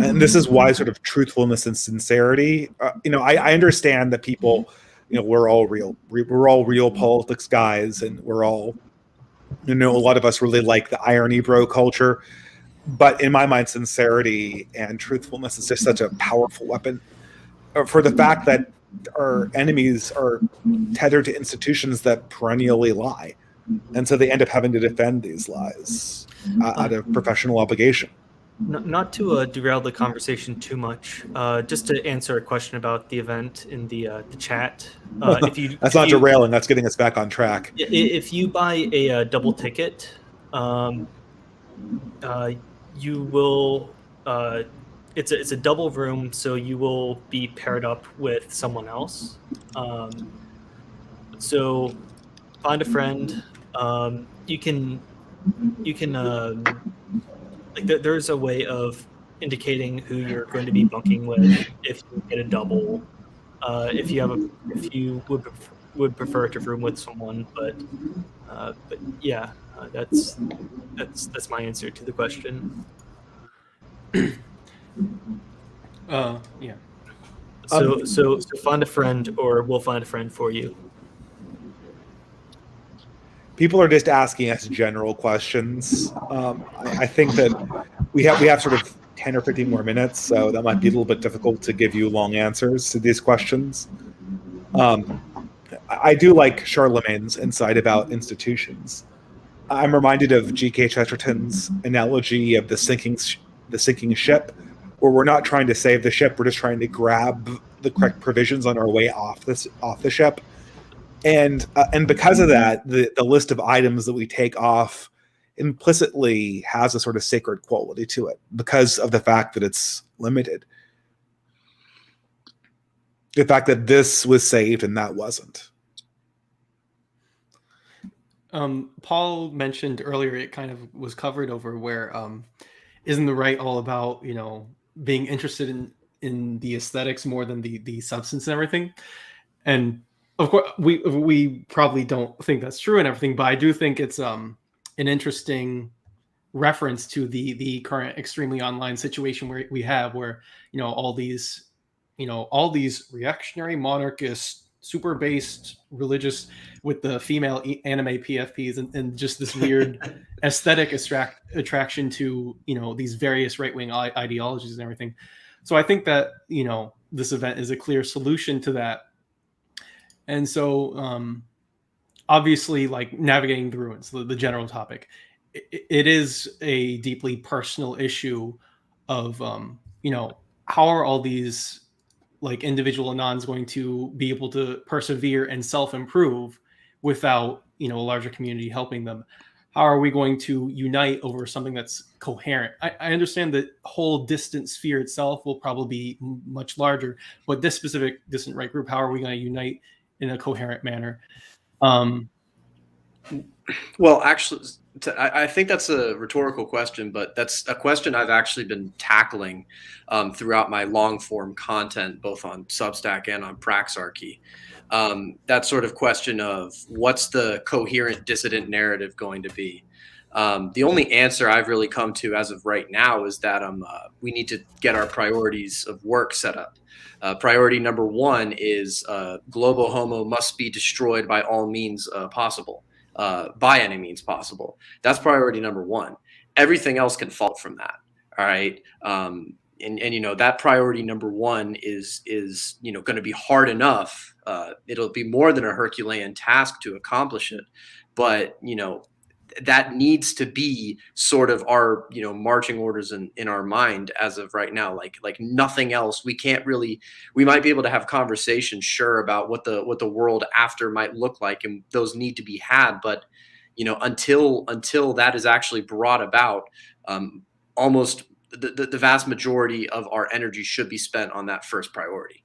Speaker 1: And this is why sort of truthfulness and sincerity, I understand that people, we're all real politics guys, and we're all, a lot of us really like the irony bro culture. But in my mind, sincerity and truthfulness is just such a powerful weapon for the fact that our enemies are tethered to institutions that perennially lie. And so they end up having to defend these lies out of professional obligation.
Speaker 2: Not to derail the conversation too much, just to answer a question about the event in the chat.
Speaker 1: That's not derailing. That's getting us back on track.
Speaker 2: If you buy a double ticket, you will. It's a double room, so you will be paired up with someone else. So find a friend. You can there's a way of indicating who you're going to be bunking with if you get a double. If you would prefer to room with someone, but yeah, that's my answer to the question.
Speaker 3: Yeah.
Speaker 2: So find a friend, or we'll find a friend for you.
Speaker 1: People are just asking us general questions. I think that we have sort of 10 or 15 more minutes, so that might be a little bit difficult to give you long answers to these questions. I do like Charlemagne's insight about institutions. I'm reminded of G.K. Chesterton's analogy of the sinking ship, where we're not trying to save the ship, we're just trying to grab the correct provisions on our way off the ship. And because of that, the list of items that we take off implicitly has a sort of sacred quality to it, because of the fact that it's limited. The fact that this was saved and that wasn't.
Speaker 3: Paul mentioned earlier, it kind of was covered over where isn't the right all about being interested in the aesthetics more than the substance and everything. And of course we probably don't think that's true and everything, but I do think it's an interesting reference to the current extremely online situation where we have, where all these reactionary monarchist super based religious with the female anime PFPs and just this weird aesthetic attraction to these various right-wing ideologies and everything. So I think that this event is a clear solution to that. And so obviously, like navigating the ruins, the general topic, it is a deeply personal issue of how are all these like individual anons going to be able to persevere and self-improve without a larger community helping them. how are we going to unite over something that's coherent? I understand the whole distant sphere itself will probably be much larger, but this specific distant right group, how are we going to unite in a coherent manner?
Speaker 5: Well, actually, I think that's a rhetorical question, but that's a question I've actually been tackling throughout my long form content, both on Substack and on Praxarchy. That sort of question of what's the coherent dissident narrative going to be? The only answer I've really come to as of right now is that we need to get our priorities of work set up. Priority number one is Globo Homo must be destroyed by all means possible. By any means possible. That's priority number one. Everything else can fall from that. All right. And that priority number one is going to be hard enough. It'll be more than a Herculean task to accomplish it. But, that needs to be sort of our, marching orders in our mind as of right now, like nothing else. We might be able to have conversations, sure, about what the world after might look like, and those need to be had. But, until that is actually brought about, almost the vast majority of our energy should be spent on that first priority.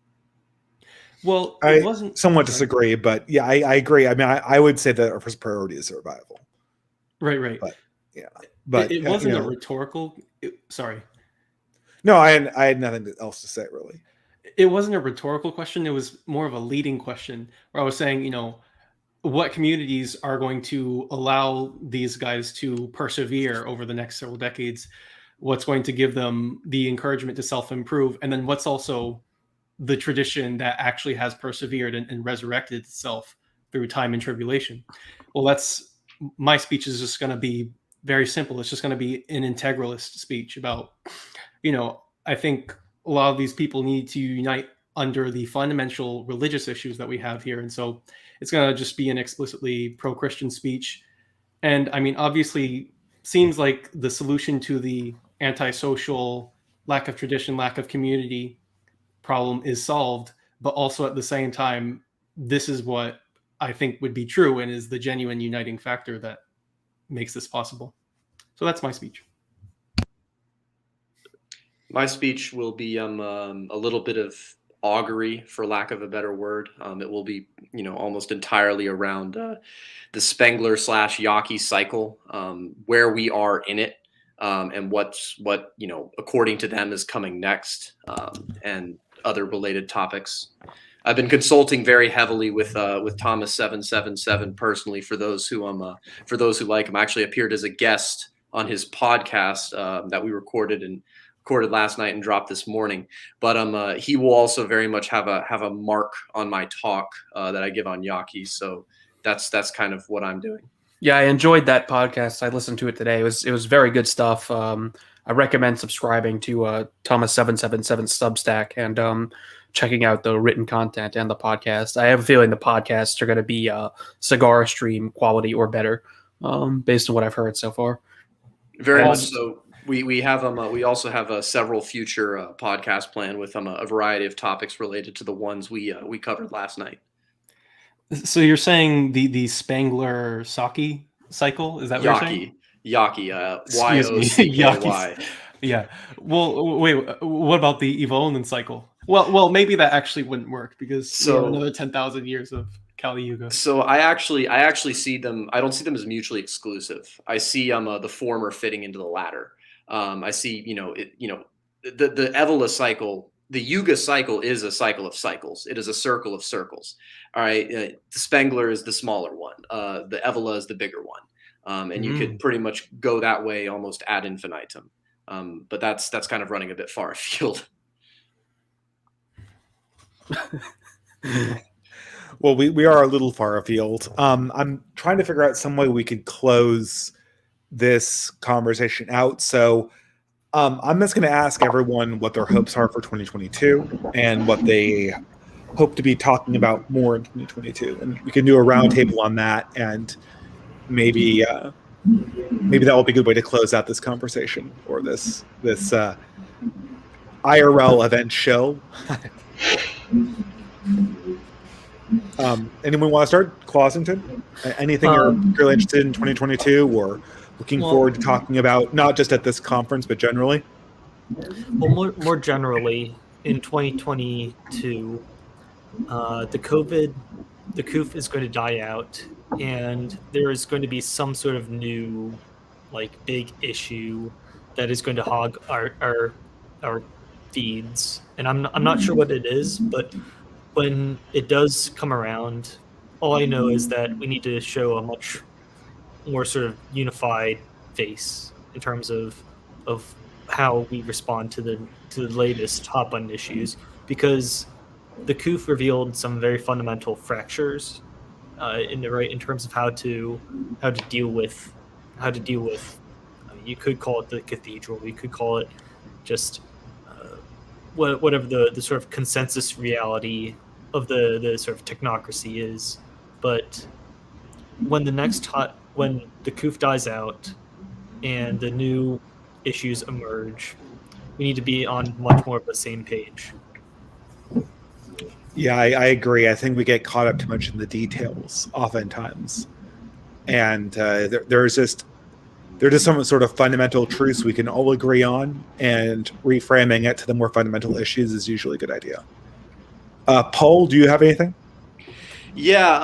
Speaker 3: Well,
Speaker 1: I somewhat disagree, but yeah, I agree. I mean, I would say that our first priority is survival.
Speaker 3: Right.
Speaker 1: But yeah, but
Speaker 3: it wasn't a rhetorical. Sorry.
Speaker 1: No, I had nothing else to say really.
Speaker 3: It wasn't a rhetorical question. It was more of a leading question where I was saying, what communities are going to allow these guys to persevere over the next several decades? What's going to give them the encouragement to self-improve? And then what's also the tradition that actually has persevered and resurrected itself through time and tribulation? Well, my speech is just going to be very simple. It's just going to be an integralist speech about, I think a lot of these people need to unite under the fundamental religious issues that we have here. And so it's going to just be an explicitly pro-Christian speech. And I mean, obviously, seems like the solution to the antisocial, lack of tradition, lack of community problem is solved. But also at the same time, this is what I think would be true and is the genuine uniting factor that makes this possible. So that's my speech.
Speaker 5: My speech will be a little bit of augury, for lack of a better word. It will be, almost entirely around the Spengler/Yaki cycle, where we are in it, and what according to them is coming next, and other related topics. I've been consulting very heavily with Thomas 777 personally. For those who like him, I actually appeared as a guest on his podcast that we recorded last night and dropped this morning. But he will also very much have a mark on my talk that I give on Yaki. So that's kind of what I'm doing.
Speaker 6: Yeah, I enjoyed that podcast. I listened to it today. It was very good stuff. I recommend subscribing to Thomas 777's Substack and checking out the written content and the podcast. I have a feeling the podcasts are going to be cigar stream quality or better, based on what I've heard so far.
Speaker 5: Very much so. We have we also have several future podcasts planned with a variety of topics related to the ones we covered last night.
Speaker 3: So you're saying the Spengler-Saki cycle? Is that what you're saying?
Speaker 5: Yaki, Y-O-C-K-Y.
Speaker 3: Yeah. Well, wait. What about the Evonen cycle? Well, maybe that actually wouldn't work because we have another 10,000 years of Kali Yuga.
Speaker 5: So I actually see them. I don't see them as mutually exclusive. I see the former fitting into the latter. I see the Evola cycle. The Yuga cycle is a cycle of cycles. It is a circle of circles. All right. The Spengler is the smaller one. The Evola is the bigger one. And you could pretty much go that way almost ad infinitum. But that's kind of running a bit far afield.
Speaker 1: Well, we are a little far afield. I'm trying to figure out some way we could close this conversation out. So I'm just going to ask everyone what their hopes are for 2022 and what they hope to be talking about more in 2022. And we can do a roundtable on that, and maybe that will be a good way to close out this conversation or this IRL event show. Anyone want to start? Clausington? Anything you're particularly interested in 2022 or looking forward to talking about, not just at this conference, but generally?
Speaker 2: Well, more generally, in 2022, the COOF is going to die out, and there is going to be some sort of new, like, big issue that is going to hog our feeds. And I'm not sure what it is, but when it does come around, all I know is that we need to show a much more sort of unified face in terms of how we respond to the latest hot button issues, because the COOF revealed some very fundamental fractures in terms of how to deal with I mean, you could call it the cathedral, you could call it just whatever the sort of consensus reality of the sort of technocracy is. But when when the COOF dies out and the new issues emerge, we need to be on much more of the same page.
Speaker 1: Yeah, I agree. I think we get caught up too much in the details oftentimes. And there's just some sort of fundamental truths we can all agree on, and reframing it to the more fundamental issues is usually a good idea. Paul, do you have anything?
Speaker 5: Yeah,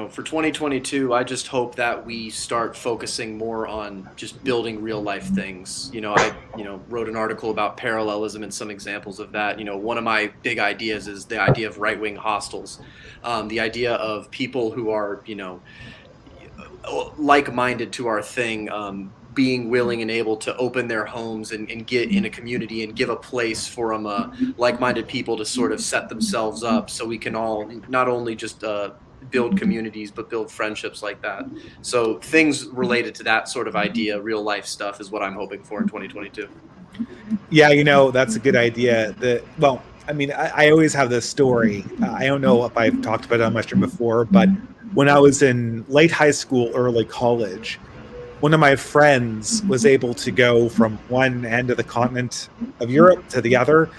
Speaker 5: for 2022, I just hope that we start focusing more on just building real life things. I wrote an article about parallelism and some examples of that. One of my big ideas is the idea of right-wing hostels, the idea of people who are, like-minded to our thing, being willing and able to open their homes and get in a community and give a place for them, like-minded people to sort of set themselves up, so we can all not only just build communities but build friendships like that. So things related to that sort of idea, real life stuff, is what I'm hoping for in 2022.
Speaker 1: Yeah, that's a good idea. I always have this story. I don't know if I've talked about it on my stream before, but when I was in late high school, early college, one of my friends was able to go from one end of the continent of Europe to the other,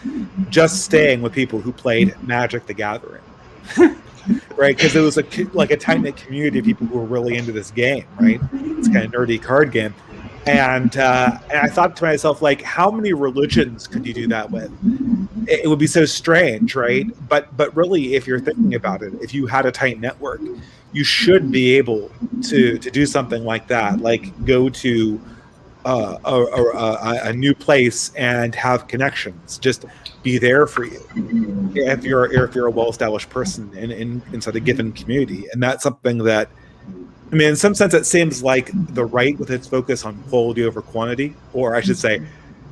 Speaker 1: just staying with people who played Magic the Gathering. Right? Because it was like a tight-knit community of people who were really into this game, right? It's kind of nerdy card game. And I thought to myself, like, how many religions could you do that with? It would be so strange, right? But really, if you're thinking about it, if you had a tight network, you should be able to do something like that, like go to a new place and have connections, just be there for you if you're a well-established person inside a given community. And that's something that, I mean, in some sense, it seems like the right, with its focus on quality over quantity, or I should say,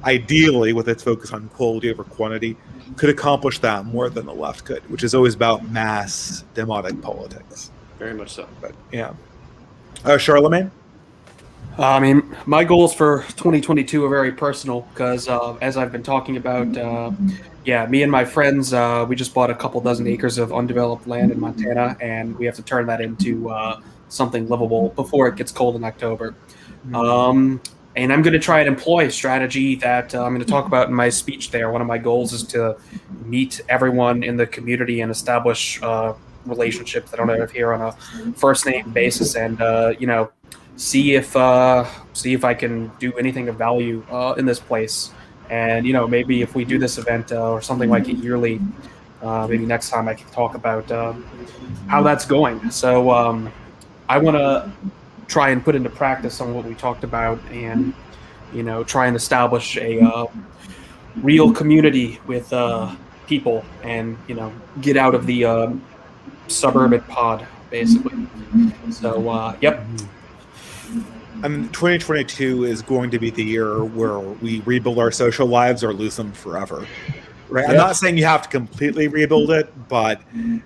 Speaker 1: ideally with its focus on quality over quantity, could accomplish that more than the left could, which is always about mass demotic politics.
Speaker 5: Very much so.
Speaker 1: But yeah. Charlemagne?
Speaker 6: I mean, my goals for 2022 are very personal because, as I've been talking about, me and my friends, we just bought a couple dozen acres of undeveloped land in Montana, and we have to turn that into something livable before it gets cold in October. And I'm going to try and employ a strategy that I'm going to talk about in my speech there. One of my goals is to meet everyone in the community and establish relationships that I don't have here on a first name basis, and see if I can do anything of value in this place. And maybe if we do this event or something like it yearly, maybe next time I can talk about how that's going. So I want to try and put into practice on what we talked about, and try and establish a real community with people, and get out of the suburban pod, basically. So yep.
Speaker 1: I mean, 2022 is going to be the year where we rebuild our social lives or lose them forever. Right? Yep. I'm not saying you have to completely rebuild it, but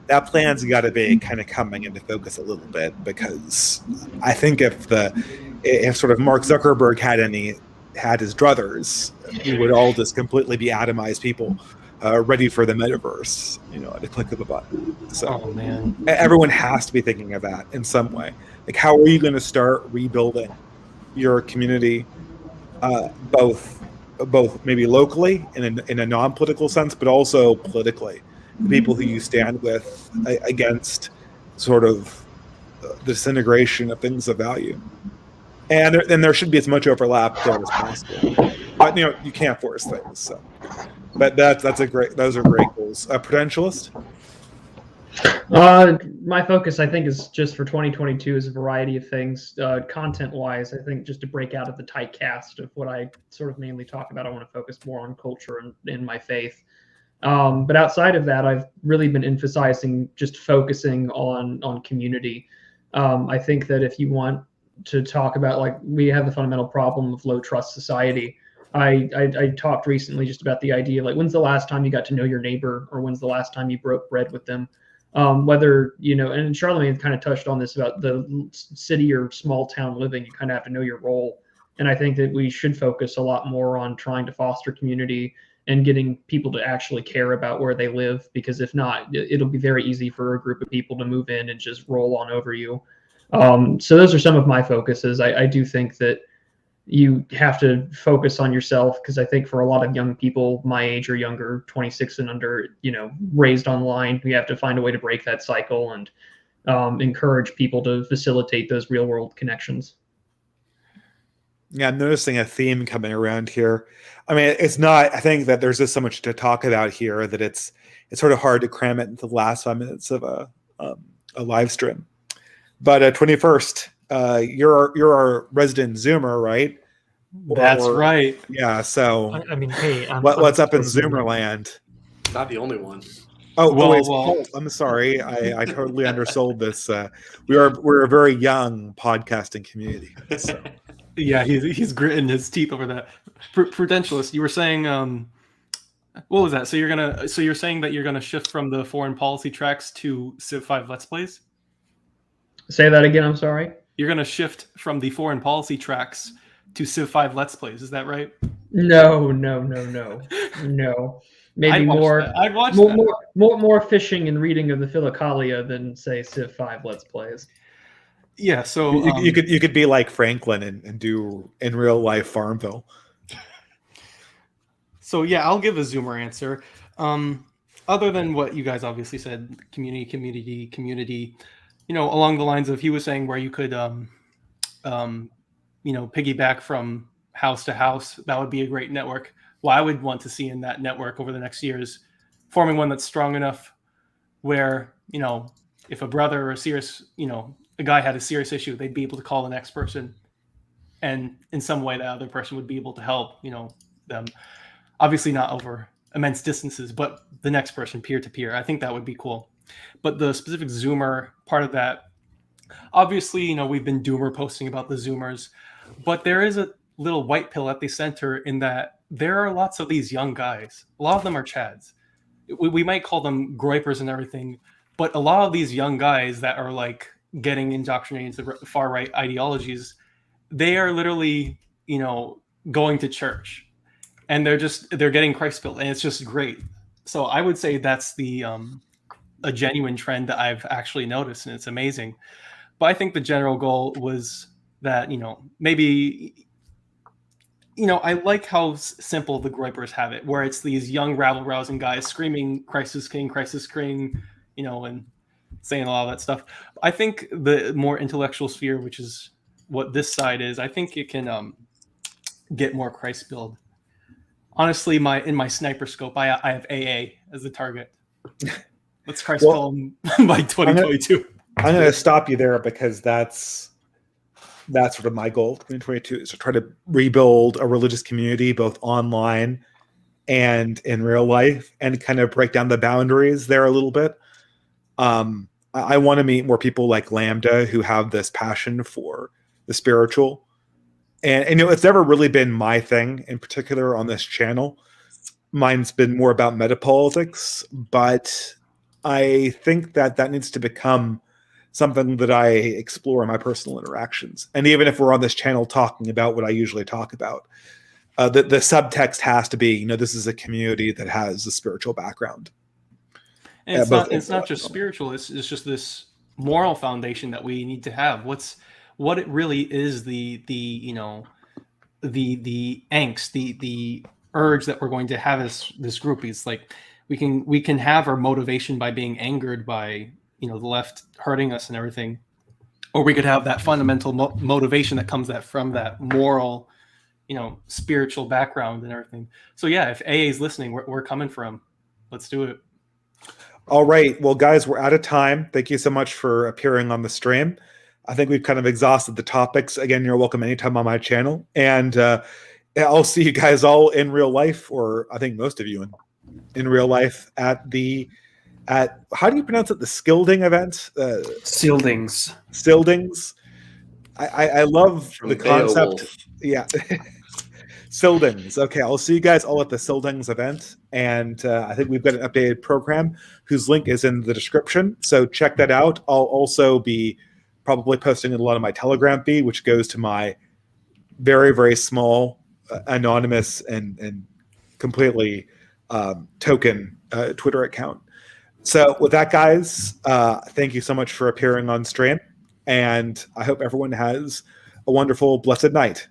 Speaker 1: that plan's got to be kind of coming into focus a little bit, because I think if sort of Mark Zuckerberg had his druthers, we would all just completely be atomized people, ready for the metaverse, at a click of a button. So
Speaker 3: oh, man.
Speaker 1: Everyone has to be thinking of that in some way. Like, how are you going to start rebuilding your community, both maybe locally in a non-political sense, but also politically? the people who you stand with against sort of the disintegration of things of value. And there should be as much overlap there as possible. But you can't force things. So, but those are great goals. Potentialist.
Speaker 4: My focus, I think, is just for 2022 is a variety of things. Content-wise, I think just to break out of the tight cast of what I sort of mainly talk about, I want to focus more on culture and in my faith. But outside of that, I've really been emphasizing just focusing on community. I think that if you want to talk about, like, we have the fundamental problem of low trust society. I talked recently just about the idea of, like, when's the last time you got to know your neighbor, or when's the last time you broke bread with them? Whether, and Charlemagne kind of touched on this about the city or small town living, you kind of have to know your role. And I think that we should focus a lot more on trying to foster community and getting people to actually care about where they live, because if not, it'll be very easy for a group of people to move in and just roll on over you. So those are some of my focuses. I do think that you have to focus on yourself, because I think for a lot of young people my age or younger, 26 and under, raised online, we have to find a way to break that cycle and encourage people to facilitate those real world connections.
Speaker 1: Yeah, I'm noticing a theme coming around here. I mean, it's not, I think that there's just so much to talk about here that it's sort of hard to cram it into the last 5 minutes of a live stream. But 21st, you're our resident Zoomer, right?
Speaker 3: That's right.
Speaker 1: Yeah. So
Speaker 2: I mean, hey,
Speaker 1: what's up in Zoomer land?
Speaker 5: Not the only one.
Speaker 1: Well, I'm sorry. I totally undersold this. We're a very young podcasting community. So.
Speaker 3: Yeah, he's gritting his teeth over that. Prudentialist, you were saying, what was that? So you're saying that you're gonna shift from the foreign policy tracks to Civ 5 Let's Plays? Say
Speaker 4: that again. I'm sorry.
Speaker 3: You're gonna shift from the foreign policy tracks to Civ 5 Let's Plays. Is that right?
Speaker 4: No. Maybe more fishing and reading of the Philokalia than, say, Civ 5 Let's Plays.
Speaker 3: Yeah, so
Speaker 1: you could be like Franklin and do in real life Farmville.
Speaker 3: So yeah, I'll give a Zoomer answer. Other than what you guys obviously said, community. Along the lines of, he was saying where you could piggyback from house to house. That would be a great network. What I would want to see in that network over the next year is forming one that's strong enough where, if a brother or a guy had a serious issue, they'd be able to call the next person, and in some way that other person would be able to help, them. Obviously not over immense distances, but the next person peer to peer. I think that would be cool. But the specific Zoomer part of that, obviously, we've been Doomer posting about the Zoomers, but there is a little white pill at the center in that there are lots of these young guys. A lot of them are Chads. We might call them groypers and everything, but a lot of these young guys that are like getting indoctrinated into far right ideologies, they are literally, going to church, and they're getting Christ filled, and it's just great. So I would say that's a genuine trend that I've actually noticed, and it's amazing. But I think the general goal was that, maybe, I like how simple the groypers have it, where it's these young rabble-rousing guys screaming Christ is King, and saying a lot of that stuff. I think the more intellectual sphere, which is what this side is, I think it can get more Christ build. Honestly, in my sniper scope, I have AA as the target. Let's Christ build by 2022.
Speaker 1: I'm going to stop you there, because that's sort of my goal. 2022 is to try to rebuild a religious community, both online and in real life, and kind of break down the boundaries there a little bit. I want to meet more people like Lambda who have this passion for the spiritual. And it's never really been my thing in particular on this channel. Mine's been more about metapolitics, but I think that needs to become something that I explore in my personal interactions. And even if we're on this channel talking about what I usually talk about, the subtext has to be, this is a community that has a spiritual background.
Speaker 3: And it's not just spiritual. It's just this moral foundation that we need to have. What it really is, the angst, the urge that we're going to have as this group is like, we can have our motivation by being angered by, you know, the left hurting us and everything, or we could have that fundamental motivation that comes from that moral, you know, spiritual background and everything. So yeah, if AA is listening, we're coming from. Let's do it.
Speaker 1: All right. Well, guys, we're out of time. Thank you so much for appearing on the stream. I think we've kind of exhausted the topics. Again, you're welcome anytime on my channel. And I'll see you guys all in real life, or I think most of you in real life at how do you pronounce it? The Skilding event?
Speaker 6: Sildings.
Speaker 1: Sildings. I love
Speaker 5: From
Speaker 1: the concept.
Speaker 5: Beowulf.
Speaker 1: Yeah. Sildings. Okay, I'll see you guys all at the Sildings event. And I think we've got an updated program whose link is in the description. So check that out. I'll also be probably posting in a lot of my Telegram feed, which goes to my very, very small, anonymous, and completely token Twitter account. So with that, guys, thank you so much for appearing on stream. And I hope everyone has a wonderful, blessed night.